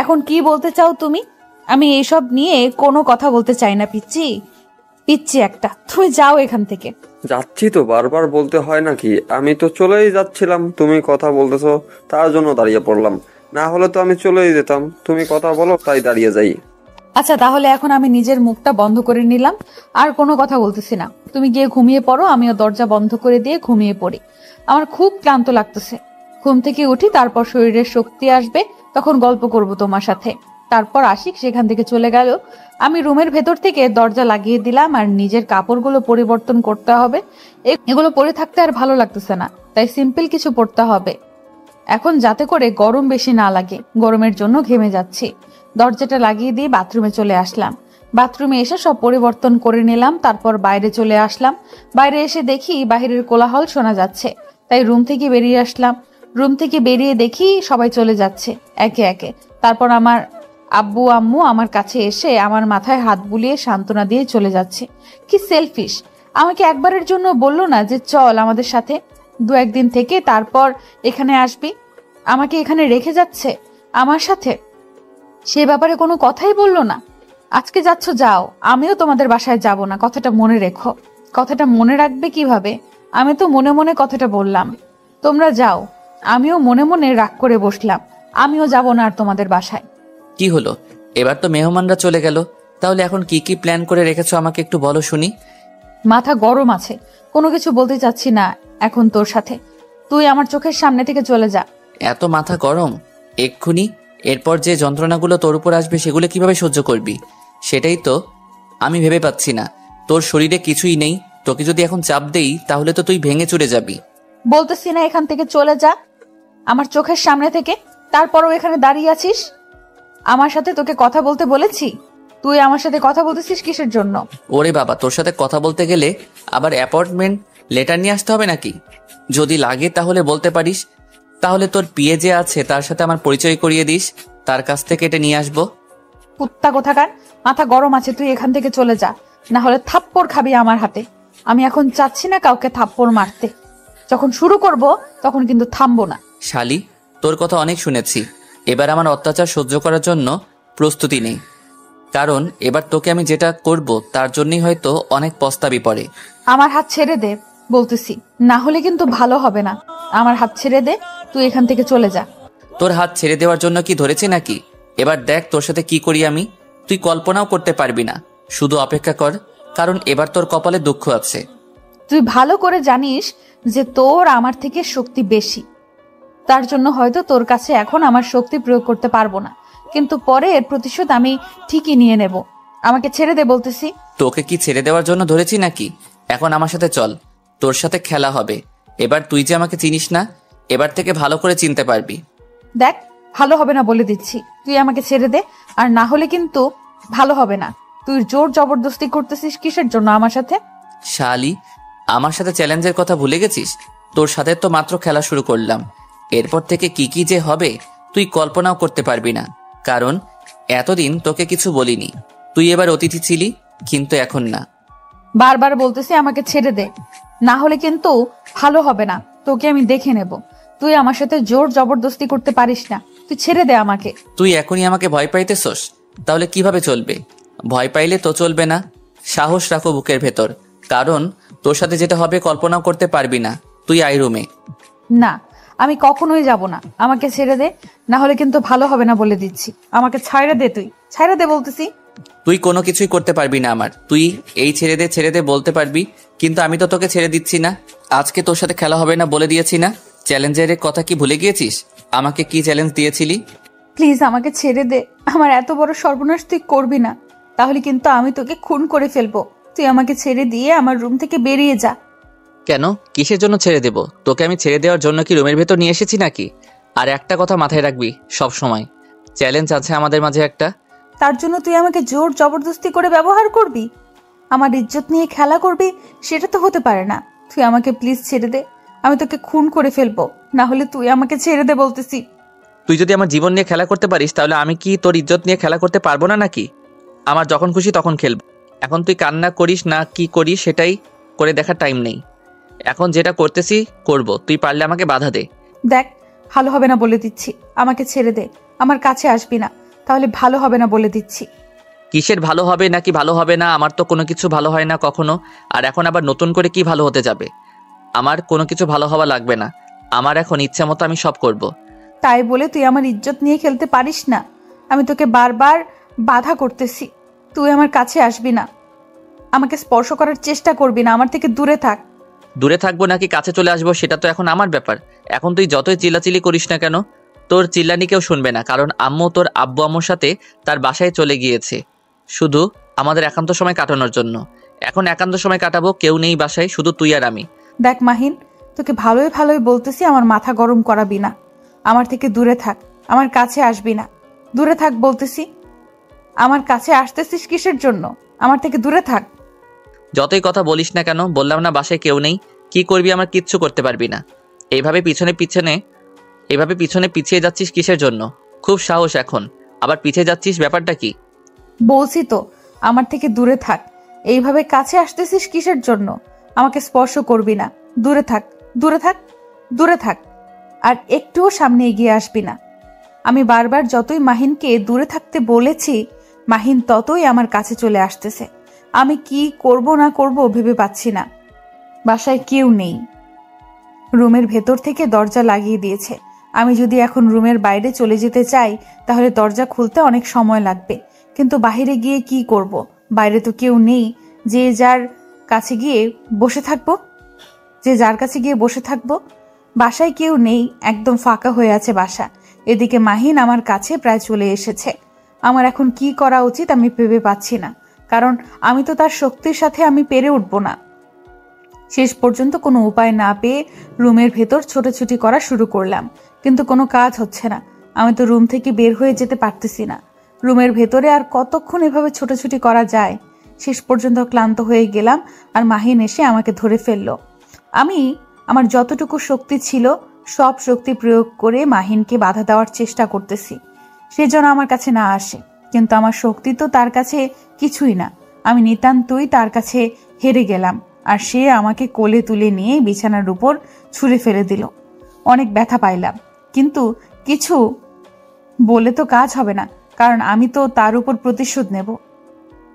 এখন কি বলতে চাও তুমি? আমি এইসব নিয়ে কোনো কথা বলতে চাই না পিচ্চি। পিচ্চি একটা, তুমি যাও এখান থেকে। যাচ্ছি তো, বারবার বলতে হয় নাকি? আমি তো চলেই যাচ্ছিলাম, তুমি কথা বলতেছো তার জন্য দাঁড়িয়ে পড়লাম। না হলে তো আমি চলেই যেতাম, তুমি কথা বলো তাই দাঁড়িয়ে যাই। আচ্ছা, তাহলে এখন আমি নিজের মুখটা বন্ধ করে নিলাম, আর কোনো কথা বলতেছি না। তুমি গিয়ে ঘুমিয়ে পড়ো, আমিও দরজা বন্ধ করে দিয়ে ঘুমিয়ে পড়ি। আমার খুব ক্লান্ত লাগতেছে। ঘুম থেকে উঠি, তারপর শরীরের শক্তি আসবে, তখন গল্প করব তোমার সাথে। তারপর আশিক সেখান থেকে চলে গেল। আমি রুমের ভেতর থেকে দরজা লাগিয়ে দিলাম, আর নিজের কাপড়গুলো পরিবর্তন করতে হবে। এগুলো পরে থাকতে আর ভালো লাগতেছে না, তাই সিম্পল কিছু পরতে হবে এখন, যাতে করে গরম বেশি না লাগে। গরমের জন্য ঘেমে যাচ্ছি। দরজাটা লাগিয়ে দিয়ে বাথরুমে চলে আসলাম। বাথরুমে এসে সব পরিবর্তন করে নিলাম, তারপর বাইরে চলে আসলাম। বাইরে এসে দেখি বাহিরের কোলাহল শোনা যাচ্ছে, তাই রুম থেকে বেরিয়ে আসলাম। রুম থেকে বেরিয়ে দেখি সবাই চলে যাচ্ছে একে একে। তারপর আমার আব্বু আম্মু আমার কাছে এসে আমার মাথায় হাত বুলিয়ে সান্ত্বনা দিয়ে চলে যাচ্ছে। কি সেলফিশ! আমাকে একবারের জন্য বললো না যে চল আমাদের সাথে 2-1 দিন থেকে তারপর এখানে আসবি। আমাকে এখানে রেখে যাচ্ছে আমার সাথে, সে ব্যাপারে কোনো কথাই বললো না। আজকে যাচ্ছ যাও, আমিও তোমাদের বাসায় যাব না, কথাটা মনে রেখো। কথাটা মনে রাখবে কিভাবে? আমি তো মনে মনে কথাটা বললাম, তোমরা যাও। আমিও মনে মনে রাগ করে বসলাম, আমিও যাব না আর তোমাদের বাসায়। কি হলো? এবার তো মেহমানরা চলে গেল, তাহলে এখন কি কি প্ল্যান করে রেখেছো আমাকে একটু বলো শুনি। মাথা গরম আছে, কোনো কিছু বলতে চাচ্ছি না এখন তোর সাথে। তুই আমার চোখের সামনে থেকে চলে যা। এত মাথা গরম এক্ষুনি? এরপর যে যন্ত্রণাগুলো তোর উপর আসবে সেগুলো কিভাবে সহ্য করবি সেটাই তো আমি ভেবে পাচ্ছি না। তোর শরীরে কিছুই নেই, তোকে যদি এখন চাপ দেই তাহলে তো তুই ভেঙে চুরে যাবি। বলতেছি না এখান থেকে চলে যা আমার চোখের সামনে থেকে, তারপরও এখানে দাঁড়িয়ে আছিস? আমার সাথে তোকে কথা বলতে বলেছি, তুই আমার সাথে কথা বলতেছিস কিসের জন্য? ওরে বাবা, তোর সাথে কথা বলতে গেলে আবার অ্যাপয়েন্টমেন্ট লেটার নিয়ে আসতে হবে নাকি? যদি লাগে তাহলে বলতে পারিস, তাহলে তোর পিএ যে আছে তার সাথে আমার পরিচয় করিয়ে দিস, তার কাছ থেকে এটা নিয়ে আসবো। কুত্তা কোথাকার, মাথা গরম আছে, তুই এখান থেকে চলে যা, না হলে থাপ্পড় খাবি আমার হাতে। আমি এখন চাচ্ছি না কাউকে থাপ্পড় মারতে, যখন শুরু করব তখন কিন্তু থামবো না। শালি, তোর কথা অনেক শুনেছি, এবার আমার অত্যাচার সহ্য করার জন্য প্রস্তুতি নেই, কারণ এবার তোকে আমি যেটা করব তার জন্যই হয়তো অনেক পস্তাবি পড়ে। আমার হাত ছেড়ে দে, বলতেছি, না হলে কিন্তু ভালো হবে না। আমার হাত ছেড়ে দে, তুই এখান থেকে চলে যা। তোর হাত ছেড়ে দেওয়ার জন্য কি ধরেছে নাকি? এবার দেখ তোর সাথে কি করি আমি। তুই কল্পনাও করতে পারবি না। শুধু অপেক্ষা কর, কারণ এবার তোর কপালে দুঃখ আছে। তুই ভালো করে জানিস যে তোর আমার থেকে শক্তি বেশি। তার জন্য হয়তো তোর কাছে এখন আমার শক্তি প্রয়োগ করতে পারবো না, কিন্তু পরে এর প্রতিশোধ আমি ঠিকই নিয়ে নেব। আমাকে ছেড়ে দে বলতেছি। তোকে কি ছেড়ে দেওয়ার জন্য ধরেছি নাকি? এখন আমার সাথে চল, তোর সাথে খেলা হবে। এবার তুই যে আমাকে চিনিস না, এবার থেকে ভালো করে চিনতে পারবি। দেখ, ভালো হবে না বলে দিচ্ছি। তুই আমাকে ছেড়ে দে, আর না হলে কিন্তু ভালো হবে না। তুই জোর জবরদস্তি করতেছিস কিসের জন্য আমার সাথে? শালি, আমার সাথে চ্যালেঞ্জের কথা ভুলে গেছিস? তোর সাথে তো মাত্র খেলা শুরু করলাম। এরপর থেকে কি কি যে হবে তুই কল্পনাও করতে পারবি না, কারণ এতদিন তোকে কিছু বলিনি। তুই এবার অতিথি ছিলি, কিন্তু এখন না। বারবার বলতেছি আমাকে ছেড়ে দে, না হলে কিন্তু ভালো হবে না। তোকে আমি দেখে নেব। তুই আমার সাথে জোর জবরদস্তি করতে পারিস না। তুই ছেড়ে দে আমাকে। তুই এখনই আমাকে ভয় পাইতেছস? তাহলে কিভাবে চলবে? ভয় পাইলে তো চলবে না। সাহস রাখো বুকের ভেতর, কারণ তোর সাথে যেটা হবে কল্পনাও করতে পারবি না। তুই আই রুমে। না, আমি কখনোই যাব না। আমাকে ছেড়ে দে, না হলে কিন্তু ভালো হবে না বলে দিচ্ছি। আমাকে ছাইড়া দে, তুই ছাইড়া দে বলতেছি। তুই কোনো কিছুই করতে পারবি না আমার। তুই এই ছেড়ে দে বলতে পারবি, কিন্তু আমি তো তোকে ছেড়ে দিচ্ছি না। আজকে তোর সাথে খেলা হবে না বলে দিয়েছি না? চ্যালেঞ্জের কথা কি ভুলে গিয়েছিস? আমাকে কি চ্যালেঞ্জ দিয়েছিলি? প্লিজ আমাকে ছেড়ে দে। আমার এত বড় সর্বনাশ তুই করবি না, তাহলে কিন্তু আমি তোকে খুন করে ফেলবো। তুই আমাকে ছেড়ে দিয়ে আমার রুম থেকে বেরিয়ে যা। কেন? কিসের জন্য ছেড়ে দেব? তোকে আমি ছেড়ে দেওয়ার জন্য কি রুমের ভেতর নিয়ে এসেছি নাকি? আর একটা কথা মাথায় রাখবি সব সময়, চ্যালেঞ্জ আছে আমাদের মাঝে একটা। তার জন্য তুই আমাকে জোর জবরদস্তি করে ব্যবহার করবি, আমার ইজ্জত নিয়ে খেলা করবি? সেটা তো হতে পারে না। তুই আমাকে প্লিজ ছেড়ে দে, আমি তোকে খুন করে ফেলবো। না হলে তুই আমাকে ছেড়ে দে বলতেছি। তুই যদি আমার জীবন নিয়ে খেলা করতে পারিস, তাহলে আমি কি তোর ইজ্জত নিয়ে খেলা করতে পারবো না নাকি? আমার যখন খুশি তখন খেলবো। এখন তুই কান্না করিস না কি করিস সেটাই করে দেখার টাইম নেই। এখন যেটা করতেছি করব, তুই পারলে আমাকে বাধা দে। দেখ, ভালো হবে না বলে দিচ্ছি। আমাকে ছেড়ে দে, আমার কাছে আসবি না, তাহলে ভালো হবে না বলে দিচ্ছি। কিসের ভালো হবে নাকি ভালো হবে না? আমার তো কোনো কিছু ভালো হয় না কখনো, আর এখন আবার নতুন করে কি ভালো হতে যাবে? আমার কোনো কিছু ভালো হওয়া লাগবে না। আমার এখন ইচ্ছা মতো আমি সব করব। তাই বলে তুই আমার ইজ্জত নিয়ে খেলতে পারিস না। আমি তোকে বারবার বাধা করতেছি, তুই আমার কাছে আসবি না, আমাকে স্পর্শ করার চেষ্টা করবি না, আমার থেকে দূরে থাক। দূরে থাকবো নাকি কাছে চলে আসবো সেটা তো এখন আমার ব্যাপার। এখন তুই যতই চিল্লাচিল্লি করিস না কেন, তোর চিল্লানি কেউ শুনবে না, কারণ আম্মু তোর আব্বু আম্মুর সাথে তার বাসায় চলে গিয়েছে শুধু আমাদের একান্ত সময় কাটানোর জন্য। এখন একান্ত সময় কাটাবো, কেউ নেই বাসায়, শুধু তুই আর আমি। দেখ মাহিন, তোকে ভালোই ভালোই বলতেছি, আমার মাথা গরম করাবি না। আমার থেকে দূরে থাক, আমার কাছে আসবি না। দূরে থাক বলতেছি। আমার কাছে আসতেছিস কিসের জন্য? আমার থেকে দূরে থাক। যতই কথা বলিস না কেন, বললাম না বাসায় কেউ নেই। কি করবি? আমার কিচ্ছু করতে পারবি না। এইভাবে পিছনে পিছিয়ে যাচ্ছিস কিসের জন্য? খুব সাহস এখন, আবার পিছিয়ে যাচ্ছিস, ব্যাপারটা কি? বলছি তো, আমার থেকে দূরে থাক। এইভাবে কাছে আসতেছিস কিসের জন্য? আমাকে স্পর্শ করবি না। দূরে থাক, দূরে থাক, দূরে থাক, আর একটুও সামনে এগিয়ে আসবি না। আমি বারবার যতই মাহিনকে দূরে থাকতে বলেছি, মাহিন ততই আমার কাছে চলে আসতেছে। আমি কি করব না করব ভেবে পাচ্ছি না। বাসায় কেউ নেই, রুমের ভেতর থেকে দরজা লাগিয়ে দিয়েছে। আমি যদি এখন রুমের বাইরে চলে যেতে চাই, তাহলে দরজা খুলতে অনেক সময় লাগবে। কিন্তু বাইরে গিয়ে কি করব? বাইরে তো কেউ নেই যে যার কাছে গিয়ে বসে থাকবো। বাসায় কেউ নেই, একদম ফাঁকা হয়ে আছে বাসা। এদিকে মাহিন আমার কাছে প্রায় চলে এসেছে। আমার এখন কি করা উচিত আমি ভেবে পাচ্ছি না, কারণ আমি তো তার শক্তির সাথে আমি পেরে উঠবো না। শেষ পর্যন্ত কোনো উপায় না পেয়ে রুমের ভেতর ছোটাছুটি করা শুরু করলাম, কিন্তু কোনো কাজ হচ্ছে না। আমি তো রুম থেকে বের হয়ে যেতে পারতেছি না। রুমের ভেতরে আর কতক্ষণ এভাবে ছোটাছুটি করা যায়? শেষ পর্যন্ত ক্লান্ত হয়ে গেলাম, আর মাহিন এসে আমাকে ধরে ফেললো। আমি আমার যতটুকু শক্তি ছিল সব শক্তি প্রয়োগ করে মাহিনকে বাধা দেওয়ার চেষ্টা করতেছি, সে যেন আমার কাছে না আসে। কিন্তু আমার শক্তি তো তার কাছে কিছুই না। আমি নিতান্তই তার কাছে হেরে গেলাম, আর সে আমাকে কোলে তুলে নিয়ে বিছানার উপর ছুঁড়ে ফেলে দিল। অনেক ব্যথা পাইলাম, কিন্তু কিছু বলে তো কাজ হবে না, কারণ আমি তো তার উপর প্রতিশোধ নেব।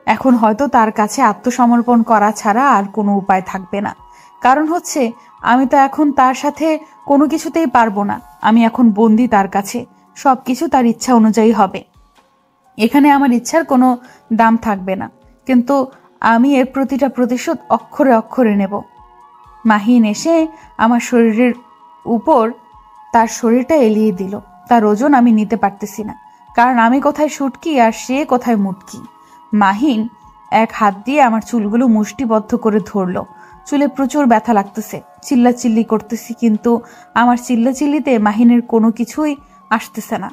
এখন হয়তো তার কাছে আত্মসমর্পণ করা ছাড়া আর কোনো উপায় থাকবে না। কারণ হচ্ছে আমি তো এখন তার সাথে কোনো কিছুতেই পারবো না। আমি এখন বন্দি তার কাছে, সবকিছু তার ইচ্ছা অনুযায়ী হবে। এখানে আমার ইচ্ছার কোনো দাম থাকবে না, কিন্তু আমি এর প্রতিটা প্রতিশোধ অক্ষরে অক্ষরে নেব। মাহিন এসে আমার শরীরের উপর তার শরীরটা এলিয়ে দিল। তার ওজন আমি নিতে পারতেছি না, কারণ আমি কোথায় শুটকি আর সে কোথায় মুটকি। মাহিন এক হাত দিয়ে আমার চুলগুলো মুষ্টিবদ্ধ করে ধরলো। চুলে প্রচুর ব্যথা লাগতেছে, চিল্লাচিল্লি করতেছি, কিন্তু আমার চিল্লাচিল্লিতে মাহিনের কোনো কিছুই আসতেছে না।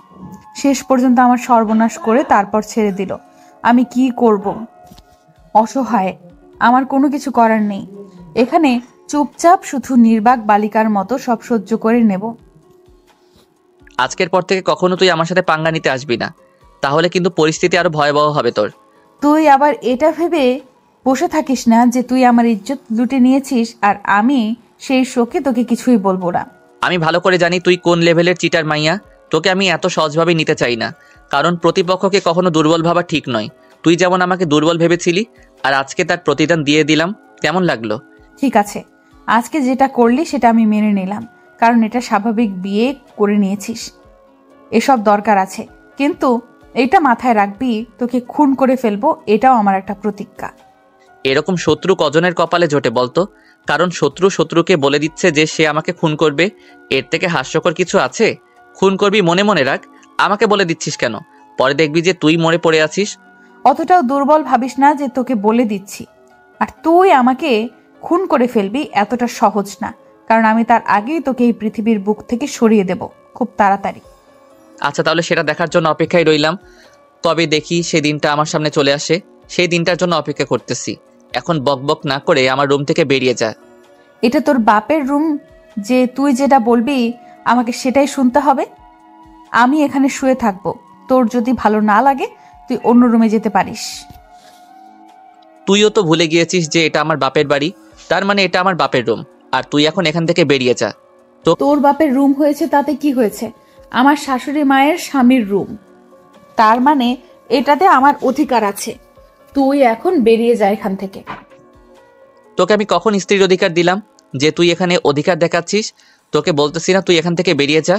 শেষ পর্যন্ত আমার সর্বনাশ করে তারপর ছেড়ে দিল। আমি কি করব? অসহায়, আমার কোনো কিছু করার নেই। এখানে চুপচাপ শুধু নির্বাক বালিকার মতো সব সহ্য করে নেব। আজকের পর থেকে কখনো তুই আমার সাথে পাঙ্গা নিতে আসবি না, তাহলে কিন্তু পরিস্থিতি আরো ভয়াবহ হবে তোর। তুই আবার এটা ভেবে বসে থাকিস না যে তুই আমার ইজ্জত লুটে নিয়েছিস আর আমি সেই শোকে তোকে কিছুই বলবো না। আমি ভালো করে জানি তুই কোন লেভেলের চিটার মাইয়া। তোকে আমি এত সহজভাবে নিতে চাই না, কারণ প্রতিপক্ষকে কখনো দুর্বল ভাবা ঠিক নয়। তুই যেমন আমাকে দুর্বল ভেবেছিলি, আর আজকে তার প্রতিদান দিয়ে দিলাম। কেমন লাগলো? ঠিক আছে, আজকে যেটা করলি সেটা আমি মেনে নিলাম, কারণ এটা স্বাভাবিক, বিয়ে করে নিয়েছিস, এসব দরকার আছে। কিন্তু এটা মাথায় রাখবি, তোকে খুন করে ফেলবো, এটাও আমার একটা প্রতিজ্ঞা। এরকম শত্রু কজনের কপালে জোটে বলতো? কারণ শত্রু শত্রুকে বলে দিচ্ছে যে সে আমাকে খুন করবে। এর থেকে হাস্যকর কিছু আছে? খুন করবি মনে মনে রাখ, আমাকে বলে দিচ্ছিস কেন? পরে দেখবি যে তুই মরে পড়ে আছিস। অতটাও দুর্বল ভাবিস না যে তোকে বলে দিচ্ছি। আর তুই আমাকে খুন করে ফেলবি এতটা সহজ না, কারণ আমি তার আগেই তোকে এই পৃথিবীর বুক থেকে সরিয়ে দেব খুব তাড়াতাড়ি। আচ্ছা, তাহলে সেটা দেখার জন্য অপেক্ষায় রইলাম। তবে দেখি সেই দিনটা আমার সামনে চলে আসে। সেই দিনটার জন্য অপেক্ষা করতেছি। এখন বকবক না করে আমার রুম থেকে বেরিয়ে যা। এটা তোর বাপের রুম যে তুই যেটা বলবি আমাকে সেটাই শুনতে হবে? আমি এখানে শুয়ে থাকবো, তোর যদি ভালো না লাগে তুই অন্য রুমে যেতে পারিস। তুইও তো ভুলে গিয়েছিস যে এটা আমার বাপের বাড়ি, তার মানে এটা আমার বাপের রুম। আর তুই এখন এখান থেকে বেরিয়ে যা। তোর বাপের রুম হয়েছে তাতে কি হয়েছে? আমার শাশুড়ি মায়ের স্বামীর রুম, তার মানে এটাতে আমার অধিকার আছে। তুই এখন বেরিয়ে যা এখান থেকে। তোকে আমি কখন স্ত্রীর অধিকার দিলাম যে তুই এখানে অধিকার দেখাচ্ছিস? তোকে বলতেছি না তুই এখান থেকে বেরিয়ে যা।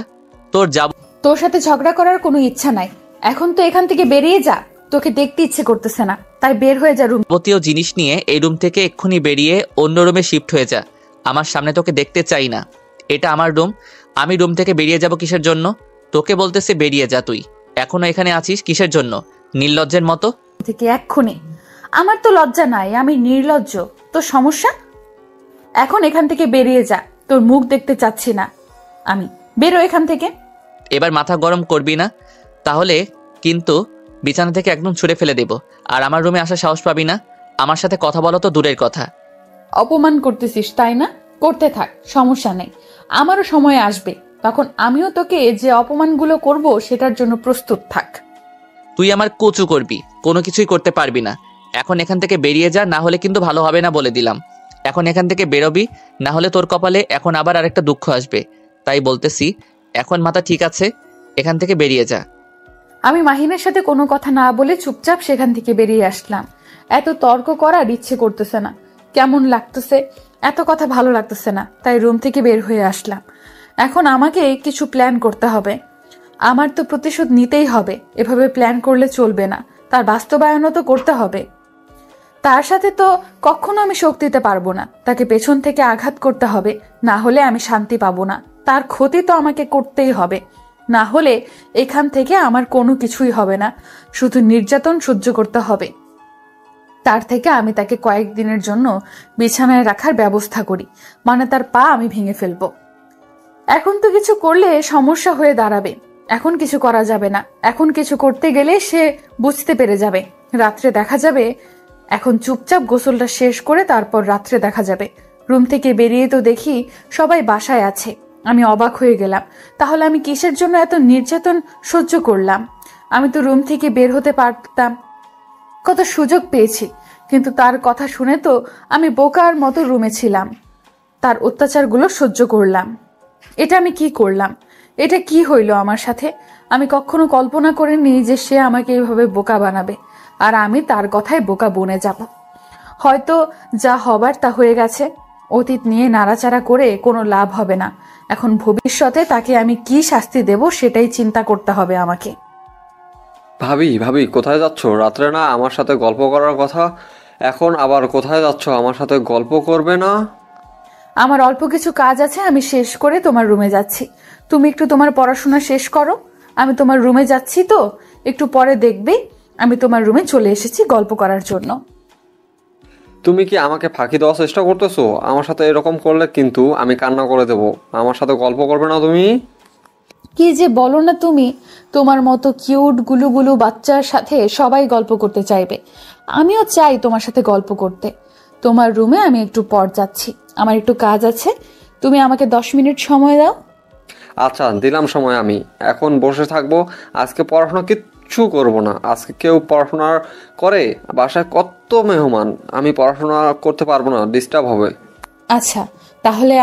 তোর যাব তোর সাথে ঝগড়া করার কোনো ইচ্ছা নাই, এখন তো এখান থেকে বেরিয়ে যা। তোকে দেখতে ইচ্ছে করতেছে না, তাই বের হয়ে যা রুম। যাবতীয় জিনিস নিয়ে এই রুম থেকে এক্ষুনি বেরিয়ে অন্য রুমে শিফট হয়ে যা। আমার সামনে তোকে দেখতে চাই না। এটা আমার রুম, আমি রুম থেকে বেরিয়ে যাব কিসের জন্য? তোকে বলতেছে বেরিয়ে যা। তুই এখনো এখানে আছিস কিসের জন্য? নির্লজ্জের মতো। থেকে এক্ষুনি। আমার তো লজ্জা নাই, আমি নির্লজ্জ। তোর সমস্যা? এখন এখান থেকে বেরিয়ে যা, তোর মুখ দেখতে চাচ্ছি না আমি। বেরো এখান থেকে। এবার মাথা গরম করবি না, তাহলে কিন্তু বিছানা থেকে একদম ছুঁড়ে ফেলে দেব। আর আমার রুমে আসার সাহস পাবি না। আমার সাথে কথা বলো তো দূরের কথা। অপমান করতেছিস তাই না? করতে থাক, সমস্যা নেই। আমারও সময় আসবে, তখন আমিও তোকে যে অপমানগুলো করব সেটার জন্য প্রস্তুত থাক। তুই আমার কচু করবি, কোনো কিছুই করতে পারবি না। এখন এখান থেকে বেরিয়ে যা, না হলে কিন্তু ভালো হবে না বলে দিলাম। এখন এখান থেকে বেরোবি, না হলে তোর কপালে এখন আবার আরেকটা দুঃখ আসবে। তাই বলতেছি এখন মাথা ঠিক আছে, এখান থেকে বেরিয়ে যা। আমি মাহিনের সাথে কোনো কথা না বলে চুপচাপ সেখান থেকে বেরিয়ে আসলাম। এত তর্ক করার ইচ্ছে করতেছে না, কেমন লাগতেছে, এত কথা ভালো লাগতেছে না, তাই রুম থেকে বের হয়ে আসলাম। এখন আমাকে কিছু প্ল্যান করতে হবে। আমার তো প্রতিশোধ নিতেই হবে, এভাবে প্ল্যান করলে চলবে না, তার বাস্তবায়নও তো করতে হবে। তার সাথে তো কখনো আমি শোক দিতে পারবো না, তাকে পেছন থেকে আঘাত করতে হবে, না হলে আমি শান্তি পাবো না। তার ক্ষতি তো আমাকে করতেই হবে, না হলে এখান থেকে আমার কোনো কিছুই হবে না, শুধু নির্যাতন সহ্য করতে হবে। তার থেকে আমি তাকে কয়েকদিনের জন্য বিছানায় রাখার ব্যবস্থা করি, মানে তার পা আমি ভেঙে ফেলবো। এখন তো কিছু করলে সমস্যা হয়ে দাঁড়াবে, এখন কিছু করা যাবে না। এখন কিছু করতে গেলে সে বুঝতে পেরে যাবে, রাত্রে দেখা যাবে। এখন চুপচাপ গোসলটা শেষ করে তারপর রাত্রে দেখা যাবে। রুম থেকে বেরিয়ে তো দেখি সবাই বাসায় আছে। আমি অবাক হয়ে গেলাম, তাহলে আমি কিসের জন্য এত নির্যাতন সহ্য করলাম? আমি তো রুম থেকে বের হতে পারতাম, কত সুযোগ পেয়েছি, কিন্তু তার কথা শুনে তো আমি বোকার মতো রুমে ছিলাম, তার অত্যাচারগুলো সহ্য করলাম। এটা আমি কি করলাম? এটা কি হইল আমার সাথে? আমি কখনো কল্পনা করিনি যে সে আমাকে এইভাবে বোকা বানাবে, আর আমি তার কথায় বোকা বনে যাব। হয়তো যা হবার তা হয়ে গেছে, অতীত নিয়ে নাড়াচাড়া করে কোনো লাভ হবে না। এখন ভবিষ্যতে তাকে আমি কি শাস্তি দেব সেটাই চিন্তা করতে হবে আমাকে। ভাবি ভাবি কোথায় যাচ্ছ? রাত্রে না আমার সাথে গল্প করার কথা, এখন আবার কোথায় যাচ্ছ? আমার সাথে গল্প করবে না? আমার অল্প কিছু কাজ আছে, আমি শেষ করে তোমার রুমে যাচ্ছি। তুমি একটু তোমার পড়াশোনা শেষ করো, আমি তোমার রুমে যাচ্ছি। তো একটু পরে দেখবে আমি তোমার রুমে চলে এসেছি গল্প করার জন্য। তুমি কি আমাকে ফাঁকি দেওয়ার চেষ্টা করতেছো? আমার সাথে এরকম করলে কিন্তু আমি কান্না করে দেবো। আমার সাথে গল্প করবে না তুমি? কি যে বলো না তুমি, তোমার মতো কিউট গুলুগুলু বাচ্চার সাথে সবাই গল্প করতে চাইবে। আমিও চাই তোমার সাথে গল্প করতে। তোমার রুমে আমি একটু পর যাচ্ছি, আমার একটু কাজ আছে। তুমি আমাকে 10 মিনিট সময় দাও। আচ্ছা দিলাম সময়। আমি এখন বসে থাকবো। আজকে পড়াশোনা কিচ্ছু করব না। আজকে কেউ পড়াশোনা করে? বাসায় কত মেহমান, আমি পড়াশোনা করতে পারবো না, ডিস্টার্ব হবে। আচ্ছা তাহলে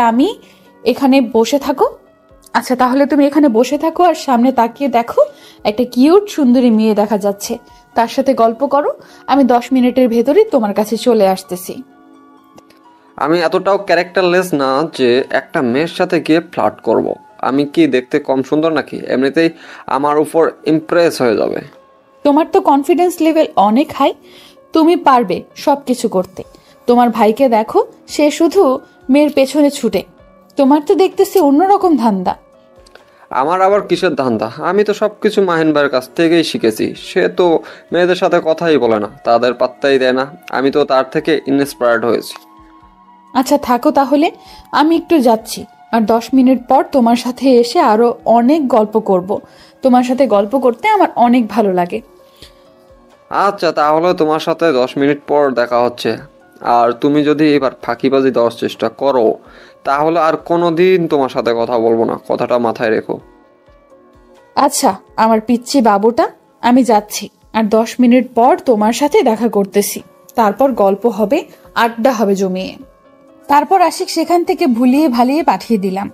তুমি এখানে বসে থাকো আর সামনে তাকিয়ে দেখো একটা কিউট সুন্দরী মেয়ে দেখা যাচ্ছে, তার সাথে গল্প করো। আমি 10 মিনিটের ভেতরেই তোমার কাছে চলে আসতেছি। আমি এতটাও ক্যারেক্টারলেস না যে একটা মেয়ের সাথে গিয়ে ফ্লার্ট করব। আমি কি দেখতে কম সুন্দর নাকি? এমনিতেই আমার উপর ইমপ্রেস হয়ে যাবে। তোমার তো কনফিডেন্স লেভেল অনেক হাই, তুমি পারবে সবকিছু করতে। তোমার ভাইকে দেখো, সে শুধু মেয়ের পেছনে ছুটে। তোমার তো দেখতেছি অন্যরকম ধান্দা। আমার আবার কিসের ধান্দা? আমি তো সবকিছু মাহিন ভাইয়ের কাছ থেকেই শিখেছি। সে তো মেয়েদের সাথে কথাই বলে না, তাদের পাত্তাই দেয় না। আমি তো তার থেকে ইন্সপায়ার্ড হয়েছি। আচ্ছা থাকো তাহলে, আমি একটু যাচ্ছি। আর 10 মিনিট পর তোমার সাথে এসে আরো অনেক গল্প করব। তোমার সাথে গল্প করতে আমার অনেক ভালো লাগে। আচ্ছা তাহলে তোমার সাথে 10 মিনিট পর দেখা হচ্ছে। আর তুমি যদি এবার ফাঁকিবাজি দেওয়ার চেষ্টা করো তাহলে আর কোনোদিন তোমার সাথে কথা বলবো না, কথাটা মাথায় রেখো। আচ্ছা আমার পিচ্চি বাবুটা, আমি যাচ্ছি। আর 10 মিনিট পর তোমার সাথে দেখা করতেছি। তারপর গল্প হবে, আড্ডা হবে জমিয়ে। তারপর আশিক সেখান থেকে ভুলিয়ে ভালিয়ে পাঠিয়ে দিলাম।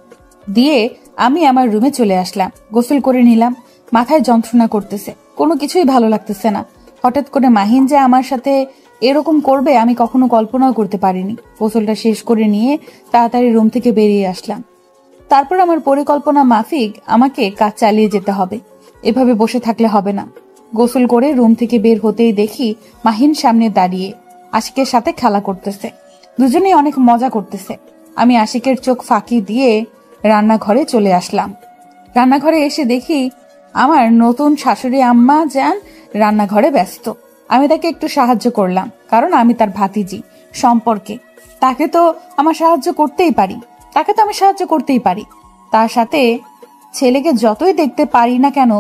দিয়ে আমি আমার রুমে চলে আসলাম, গোসল করে নিলাম। মাথায় যন্ত্রণা করতেছে, কোনো কিছুই ভালো লাগতেছে না। হঠাৎ করে মাহিন যে আমার সাথে এরকম করবে আমি কখনো কল্পনাও করতে পারিনি। গোসলটা শেষ করে নিয়ে তাড়াতাড়ি রুম থেকে বেরিয়ে আসলাম। তারপর আমার পরিকল্পনা মাফিক আমাকে কাজ চালিয়ে যেতে হবে, এভাবে বসে থাকলে হবে না। গোসল করে রুম থেকে বের হতেই দেখি মাহিন সামনে দাঁড়িয়ে আশিকের সাথে খেলা করতেছে। দুজনেই অনেক মজা করতেছে। আমি আশিকের চোখ ফাঁকি দিয়ে রান্নাঘরে চলে আসলাম। রান্নাঘরে এসে দেখি আমার নতুন শাশুড়ি আম্মা যান রান্নাঘরে ব্যস্ত। আমি তাকে একটু সাহায্য করলাম, কারণ আমি তার ভাতিজি সম্পর্কে। তাকে তো আমি সাহায্য করতেই পারি। তার সাথে ছেলেকে যতই দেখতে পারি না কেন,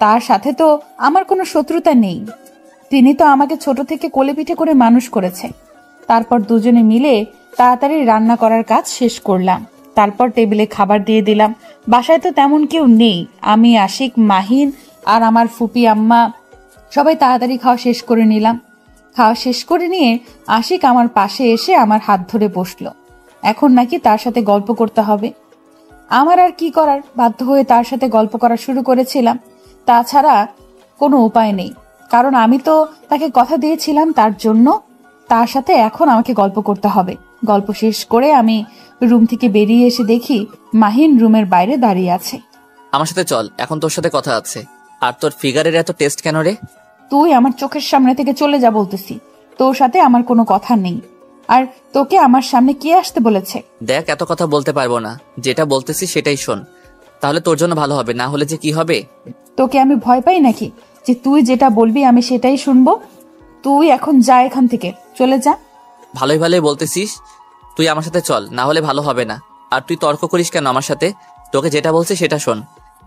তার সাথে তো আমার কোনো শত্রুতা নেই। তিনি তো আমাকে ছোট থেকে কোলে পিঠে করে মানুষ করেছে। তারপর দুজনে মিলে তাড়াতাড়ি রান্না করার কাজ শেষ করলাম। তারপর টেবিলে খাবার দিয়ে দিলাম। বাসায় তো তেমন কেউ নেই, আমি, আশিক, মাহিন আর আমার ফুপি আম্মা সবাই তাড়াতাড়ি খাওয়া শেষ করে নিলাম। খাওয়া শেষ করে নিয়ে আশিক আমার পাশে এসে আমার হাত ধরে বসলো। এখন নাকি তার সাথে গল্প করতে হবে। আমার আর কি করার, বাধ্য হয়ে তার সাথে গল্প করা শুরু করেছিলাম। তাছাড়া কোনো উপায় নেই, কারণ আমি তো তাকে কথা দিয়েছিলাম, তার জন্য তার সাথে এখন আমাকে গল্প করতে হবে। গল্প শেষ করে আমি রুম থেকে বেরিয়ে এসে দেখি মাহিন রুমের বাইরে দাঁড়িয়ে আছে। আমার সাথে চল, এখন তোর সাথে কথা আছে। আর তোর ফিগারের এত টেস্ট কেন রে? তুই আমার চোখের সামনে থেকে চলে যা বলতেছি। তোর সাথে আমার কোনো কথা নেই। আর তোকে আমার সামনে কে আসতে বলেছে? দেখ, এত কথা বলতে পারবো না, যেটা বলতেছি সেটাই শোন, তাহলে তোর জন্য ভালো হবে। না হলে যে কি হবে? তোকে আমি ভয় পাই নাকি যে তুই যেটা বলবি আমি সেটাই শুনবো? তুই এখন যা, এখান থেকে চলে যা। ভালোই ভালোই বলতেছিস, তুই আমার সাথে চল, না হলে ভালো হবে না। আর তুই তর্ক করিস কেন আমার সাথে? তোকে যেটা বলছি সেটা শোন।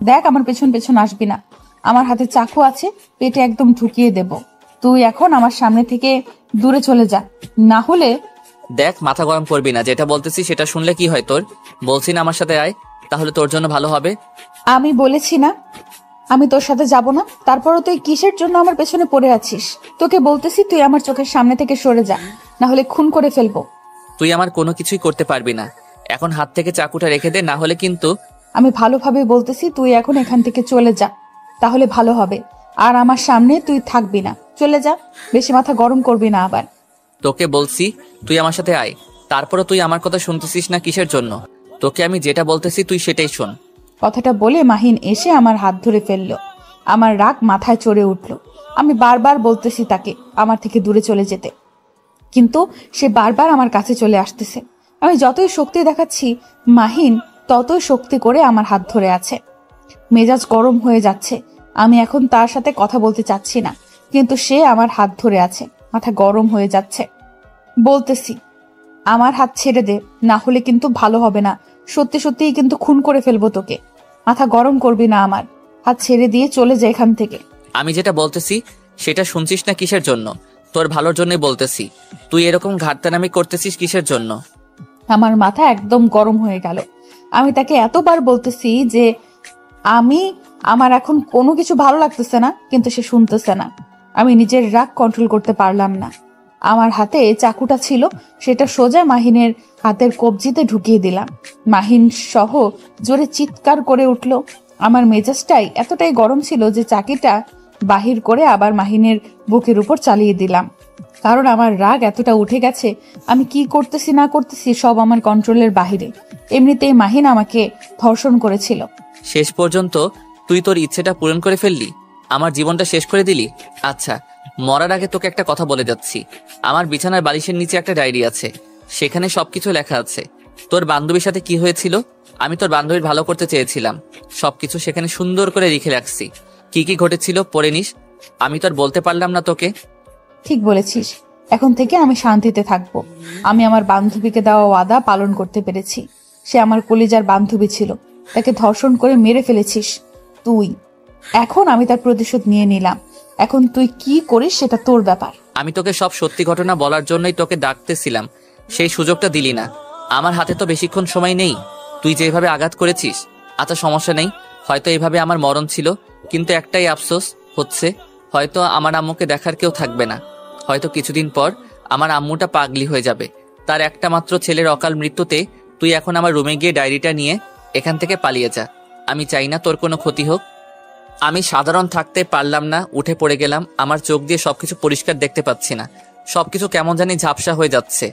দেখ, আমার পেছন পেছন আসবি না। আমার হাতে চাকু আছে, পেটে একদম ঢুকিয়ে দেব। তুই এখন আমার সামনে থেকে দূরে চলে যা, না হলে। দেখ, মাথা গরম করবি না, যেটা বলতেছি সেটা শুনলে কি হয় তোর? বলছি না আমার সাথে আয়, তাহলে তোর জন্য ভালো হবে। আমি বলেছি না আমি তোর সাথে যাব না? তারপরও তুই কিসের জন্য আমার পেছনে পড়ে আছিস? তোকে বলতেছি তুই আমার চোখের সামনে থেকে সরে যা, না হলে খুন করে ফেলবো। তুই আমার কোনো কিছুই করতে পারবি না। এখন হাত থেকে চাকুটা রেখে দে, না হলে কিন্তু। আমি ভালোভাবে বলতেছি, তুই এখন এখান থেকে চলে যা, তাহলে ভালো হবে। আর আমার সামনে তুই থাকবি না, চলে যা। বেশি মাথা গরম করবি না আবার। তোকে বলছি তুই আমার সাথে আয়, তারপরে তুই আমার কথা শুনতেছিস না কিসের জন্য? তোকে আমি যেটা বলতেছি তুই সেটাই শোন। কথাটা বলে মাহিন এসে আমার হাত ধরে ফেললো। আমার রাগ মাথায় চড়ে উঠল। আমি বারবার বলতেছি তাকে আমার থেকে দূরে চলে যেতে, কিন্তু সে বারবার আমার কাছে চলে আসতেছে। আমি যতই শক্তি দেখাচ্ছি মাহিন ততই শক্তি করে আমার হাত ধরে আছে। মেজাজ গরম হয়ে যাচ্ছে। আমি এখন তার সাথে কথা বলতে চাচ্ছি না, কিন্তু সে আমার হাত ধরে আছে। মাথা গরম হয়ে যাচ্ছে। বলতেছি, আমার হাত ছেড়ে দে, না হলে কিন্তু ভালো হবে না। সত্যি সত্যিই কিন্তু খুন করে ফেলবো তোকে। মাথা গরম করবি না আমার। হাত ছেড়ে দিয়ে চলে যায় এখান থেকে। আমি যেটা বলতেছি সেটা শুনছিস না কিসের জন্য? তোর ভালোর জন্যই বলতেছি। তুই এরকম ঘাটতানামি করতেছিস কিসের জন্য? আমার মাথা একদম গরম হয়ে গেল। আমি তাকে এতবার বলতেছি যে আমার এখন কোনো কিছু ভালো লাগতেছে না, কিন্তু সে শুনতেছে না। আমি নিজের রাগ কন্ট্রোল করতে পারলাম না। আমার হাতে চাকুটা ছিল, সেটা সোজা মাহিনের হাতের কবজিতে ঢুকিয়ে দিলাম। মাহিন সহ জোরে চিৎকার করে উঠল। আমার মেজাজটাই এতটাই গরম ছিল যে চাকিটা বাহির করে আবার মাহিনের বুকের উপর চালিয়ে দিলাম। কারণ আমার রাগ এতটা উঠে গেছে, আমি কি করতেছি না করতেছি সব আমার কন্ট্রোলের বাহিরে। এমনিতেই মাহিন আমাকে ধর্ষণ করেছিল। শেষ পর্যন্ত তুই তোর ইচ্ছেটা পূরণ করে ফেললি, আমার জীবনটা শেষ করে দিলি। আচ্ছা, মরার আগে তোকে একটা কথা বলে যাচ্ছি। আমার বিছানার বালিশের নিচে একটা ডায়েরি আছে, সেখানে সবকিছু লেখা আছে। তোর বান্ধবীর সাথে কি হয়েছিল, আমি তোর বান্ধবীর ভালো করতে চেয়েছিলাম, সবকিছু সেখানে সুন্দর করে লিখে রাখছি। কি কি ঘটেছিল পড়ে নিস। আমি তো আর বলতে পারলাম না তোকে। ঠিক বলেছিস, এখন থেকে আমি শান্তিতে থাকবো। আমি আমার বান্ধবীকে দেওয়া ওয়াদা পালন করতে পেরেছি। সে আমার কলিজার বান্ধবী ছিল, তাকে ধর্ষণ করে মেরে ফেলেছিস তুই। এখন আমি তার প্রতিশোধ নিয়ে নিলাম। এখন তুই কি করিস সেটা তোর ব্যাপার। আমি তোকে সব সত্যি ঘটনা বলার জন্যই তোকে ডাকতেছিলাম, সেই সুযোগটা দিলি না। আমার হাতে তো বেশিক্ষণ সময় নেই। তুই যেভাবে আঘাত করেছিস, আচ্ছা সমস্যা নেই, হয়তো এইভাবে আমার মরণ ছিল, কিন্তু একটাই আফসোস হচ্ছে, হয়তো আমার আম্মুকে দেখার কেউ থাকবে না। হয়তো কিছুদিন পর আমার আম্মুটা পাগলি হয়ে যাবে। তার একটা মাত্র ছেলের অকাল মৃত্যুতে তুই এখন আমার রুমে গিয়ে ডায়েরিটা নিয়ে এখান থেকে পালিয়ে যা। আমি চাই না তোর কোনো ক্ষতি হোক। আমি সাধারণ থাকতে পারলাম না, উঠে পড়ে গেলাম। আমার চোখ দিয়ে সবকিছু পরিষ্কার দেখতে পাচ্ছি না, সবকিছু কেমন জানি ঝাপসা হয়ে যাচ্ছে,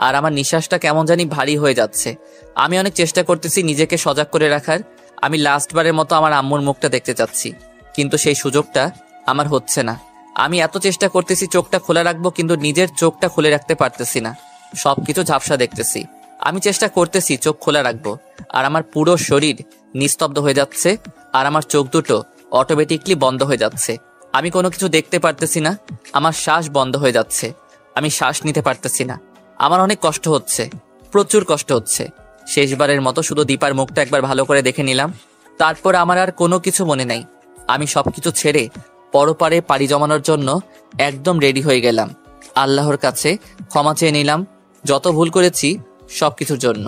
আর আমার নিঃশ্বাসটা কেমন জানি ভারী হয়ে যাচ্ছে। আমি অনেক চেষ্টা করতেছি নিজেকে সজাগ করে রাখার। আমি লাস্টবারের মতো আমার আম্মুর মুখটা দেখতে চাচ্ছি, কিন্তু সেই সুযোগটা আমার হচ্ছে না। আমি এত চেষ্টা করতেছি চোখটা খোলা রাখবো, কিন্তু নিজের চোখটা খুলে রাখতে পারতেছি না। সবকিছু ঝাপসা দেখতেছি। আমি চেষ্টা করতেছি চোখ খোলা রাখবো, আর আমার পুরো শরীর নিস্তব্ধ হয়ে যাচ্ছে, আর আমার চোখ দুটো অটোমেটিকলি বন্ধ হয়ে যাচ্ছে। আমি কোনো কিছু দেখতে পারতেছি না। আমার শ্বাস বন্ধ হয়ে যাচ্ছে, আমি শ্বাস নিতে পারতেছি না। আমার অনেক কষ্ট হচ্ছে, প্রচুর কষ্ট হচ্ছে। শেষবারের মতো শুধু দীপার মুখটা একবার ভালো করে দেখে নিলাম, তারপর আমার আর কোনো কিছু মনে নাই। আমি সবকিছু ছেড়ে পরপারে পাড়ি জমানোর জন্য একদম রেডি হয়ে গেলাম। আল্লাহর কাছে ক্ষমা চেয়ে নিলাম যত ভুল করেছি সবকিছুর জন্য।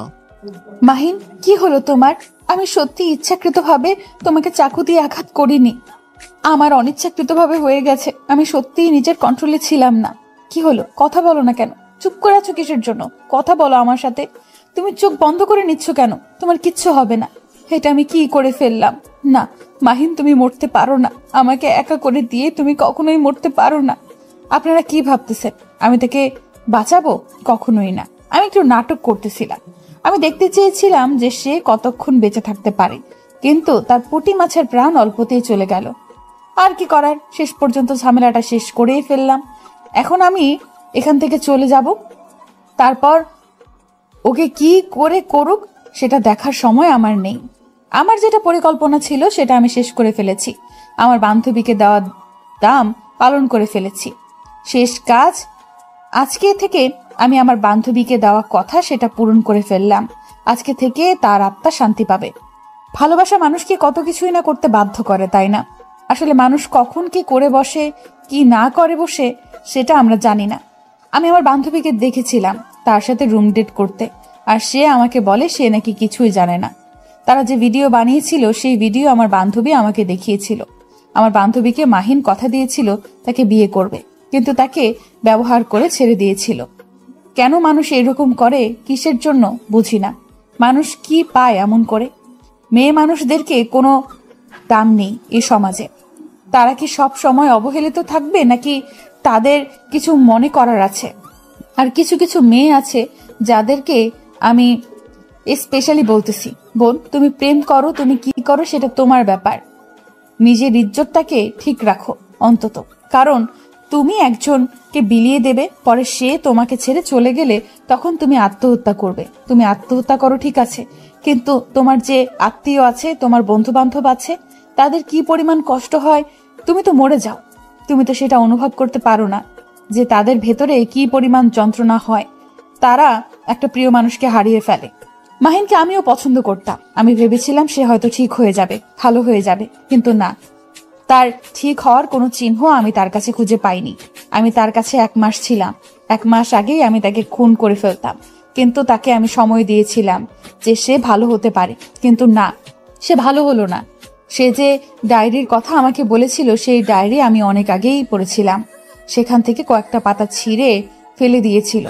মাহিন, কি হলো তোমার? আমি সত্যি ইচ্ছাকৃতভাবে তোমাকে চাকু দিয়ে আঘাত করিনি। আমার অনিচ্ছাকৃতভাবে হয়ে গেছে। আমি সত্যিই নিজের কন্ট্রোলে ছিলাম না। কি হলো? কথা বলো না কেন? চুপ করে আছো কিসের জন্য? কথা বলো আমার সাথে। তুমি চোখ বন্ধ করে নিচ্ছ কেন? তোমার কিচ্ছু হবে না। এটা আমি কি করে ফেললাম? না মাহিন, তুমি মরতে পারো না। আমাকে একা করে দিয়ে তুমি কখনোই মরতে পারো না। আপনারা কি ভাবতেছেন আমি তাকে বাঁচাবো? কখনোই না। আমি একটু নাটক করতেছিলাম। আমি দেখতে চেয়েছিলাম যে সে কতক্ষণ বেঁচে থাকতে পারে, কিন্তু তার পুঁটি মাছের প্রাণ অল্পতেই চলে গেল। আর কি করার, শেষ পর্যন্ত ঝামেলাটা শেষ করেই ফেললাম। এখন আমি এখান থেকে চলে যাব, তারপর ওকে কি করে করুক সেটা দেখার সময় আমার নেই। আমার যেটা পরিকল্পনা ছিল সেটা আমি শেষ করে ফেলেছি। আমার বান্ধবীকে দেওয়া দাম পালন করে ফেলেছি। শেষ কাজ। আজকে থেকে আমি আমার বান্ধবীকে দেওয়া কথা সেটা পূরণ করে ফেললাম। আজকে থেকে তার আত্মা শান্তি পাবে। ভালোবাসা মানুষকে কত কিছুই না করতে বাধ্য করে, তাই না? আসলে মানুষ কখন কি করে বসে, কি না করে বসে, সেটা আমরা জানি না। আমি আমার বান্ধবীকে দেখেছিলাম তার সাথে রুম ডেট করতে, আর সে আমাকে বলে সে নাকি কিছুই জানে না। তারা যে ভিডিও বানিয়েছিল সেই ভিডিও আমার বান্ধবী আমাকে দেখিয়েছিল। আমার বান্ধবীকে মাহিন কথা দিয়েছিল তাকে বিয়ে করবে, কিন্তু তাকে ব্যবহার করে ছেড়ে দিয়েছিল। কেন মানুষ এরকম করে, কিসের জন্য বুঝি না। মানুষ কি পায় এমন করে? মেয়ে মানুষদেরকে কোনো দাম নেই এই সমাজে। তারা কি সব সময় অবহেলিত থাকবে, নাকি তাদের কিছু মনে করার আছে? আর কিছু কিছু মেয়ে আছে যাদেরকে আমি স্পেশালি বলতেছি। বোন, তুমি প্রেম করো, তুমি কি করো সেটা তোমার ব্যাপার। নিজের ইজ্জতটাকে ঠিক রাখো অন্তত, কারণ তুমি একজনকে বিলিয়ে দেবে, পরে সে তোমাকে ছেড়ে চলে গেলে তখন তুমি আত্মহত্যা করবে। তুমি আত্মহত্যা করো ঠিক আছে, কিন্তু তোমার যে আত্মীয় আছে, তোমার বন্ধু বান্ধব আছে, তাদের কি পরিমাণ কষ্ট হয় তুমি তো মরে যাও, তুমি তো সেটা অনুভব করতে পারো না যে তাদের ভেতরে কি পরিমাণ যন্ত্রণা হয়। তারা একটা প্রিয় মানুষকে হারিয়ে ফেলে। মাহিনকে আমিও পছন্দ করতাম, আমি ভেবেছিলাম সে হয়তো ঠিক হয়ে যাবে, ভালো হয়ে যাবে, কিন্তু না, তার ঠিক হওয়ার কোনো চিহ্ন আমি তার কাছে খুঁজে পাইনি। আমি তার কাছে 1 মাস ছিলাম, 1 মাস আগেই আমি তাকে খুন করে ফেলতাম, কিন্তু তাকে আমি সময় দিয়েছিলাম যে সে ভালো হতে পারে, কিন্তু না, সে ভালো হলো না। সে যে ডায়েরির কথা আমাকে বলেছিল, সেই ডায়েরি আমি অনেক আগেই পড়েছিলাম। সেখান থেকে কয়েকটা পাতা ছিঁড়ে ফেলে দিয়েছিল,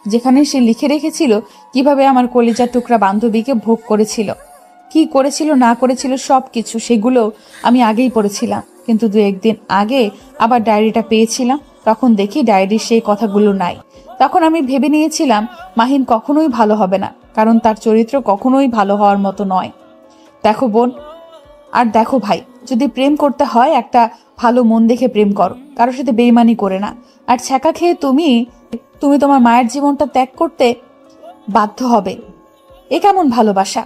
যেখানে সে লিখে রেখেছিল কিভাবে আমার কলিজার টুকরা বান্ধবীকে ভোগ করেছিল, কি করেছিল না করেছিল সবকিছু, সেগুলো আমি আগেই পড়েছিলাম। কিন্তু 2-1 দিন আগে আবার ডায়েরিটা পেয়েছিলাম, তখন দেখি ডায়েরির সেই কথাগুলো নাই। তখন আমি ভেবে নিয়েছিলাম মাহিন কখনোই ভালো হবে না, কারণ তার চরিত্র কখনোই ভালো হওয়ার মতো নয়। দেখো বোন, আর দেখো ভাই, যদি প্রেম করতে হয় একটা ভালো মন দেখে প্রেম করো, কারোর সাথে বেইমানি করে না। আর ছ্যাঁকা খেয়ে তুমি তুমি তোমার মায়ের জীবনটা ত্যাগ করতে বাধ্য হবে, এ কেমন ভালোবাসা?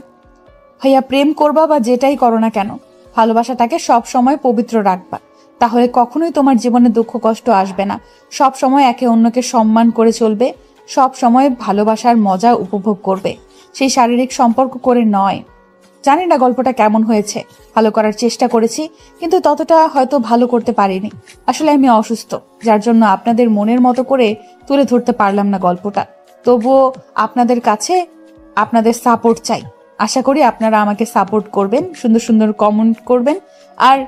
ভাইয়া, প্রেম করবা বা যেটাই করো না কেন, ভালোবাসাটাকে সব সময় পবিত্র রাখবা, তাহলে কখনোই তোমার জীবনে দুঃখ কষ্ট আসবে না। সব সময় একে অন্যকে সম্মান করে চলবে, সব সময় ভালোবাসার মজা উপভোগ করবে, সেই শারীরিক সম্পর্ক করে নয়। জানি না গল্পটা কেমন হয়েছে, ভালো করার চেষ্টা করেছি, কিন্তু ততটা হয়তো ভালো করতে পারিনি। আসলে আমি অসুস্থ, যার জন্য আপনাদের মনের মতো করে তুলে ধরতে পারলাম না গল্পটা। তবুও আপনাদের কাছে আপনাদের সাপোর্ট চাই। আশা করি আপনারা আমাকে সাপোর্ট করবেন, সুন্দর সুন্দর কমেন্ট করবেন, আর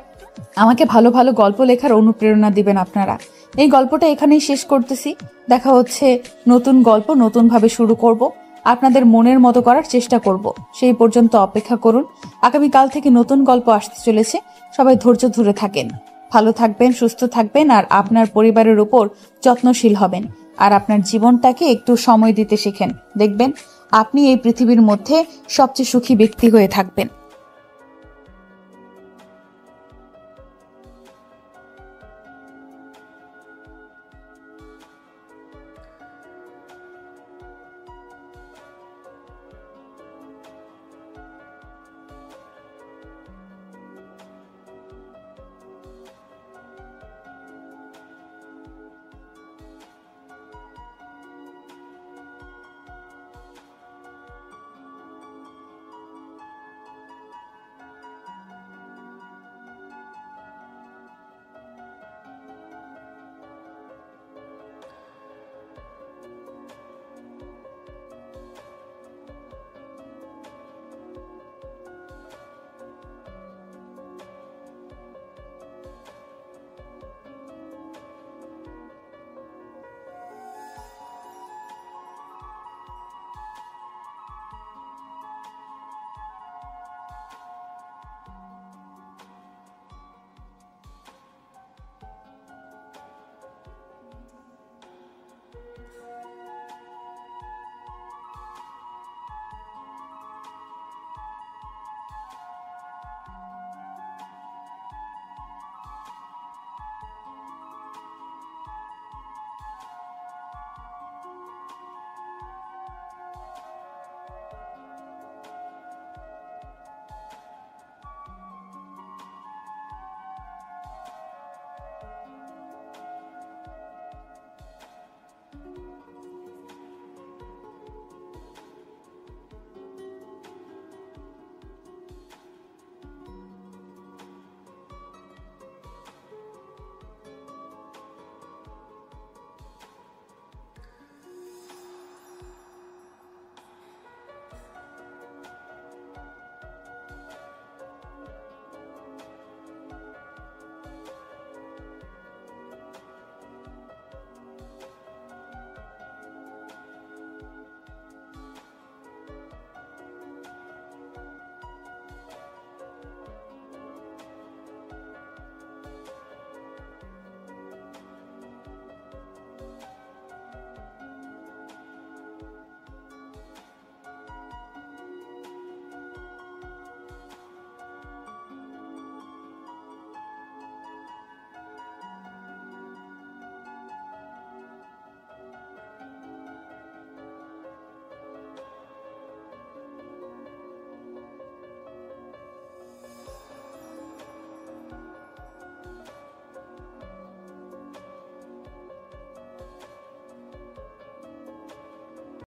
আমাকে ভালো ভালো গল্প লেখার অনুপ্রেরণা দিবেন আপনারা। এই গল্পটা এখানেই শেষ করতেছি। দেখা হচ্ছে নতুন গল্প, নতুনভাবে শুরু করব, আপনাদের মনের মতো করার চেষ্টা করব। সেই পর্যন্ত অপেক্ষা করুন। আগামীকাল থেকে নতুন গল্প আসতে চলেছে। সবাই ধৈর্য ধরে থাকেন, ভালো থাকবেন, সুস্থ থাকবেন, আর আপনার পরিবারের উপর যত্নশীল হবেন। আর আপনার জীবনটাকে একটু সময় দিতে শেখেন, দেখবেন আপনি এই পৃথিবীর মধ্যে সবচেয়ে সুখী ব্যক্তি হয়ে থাকবেন।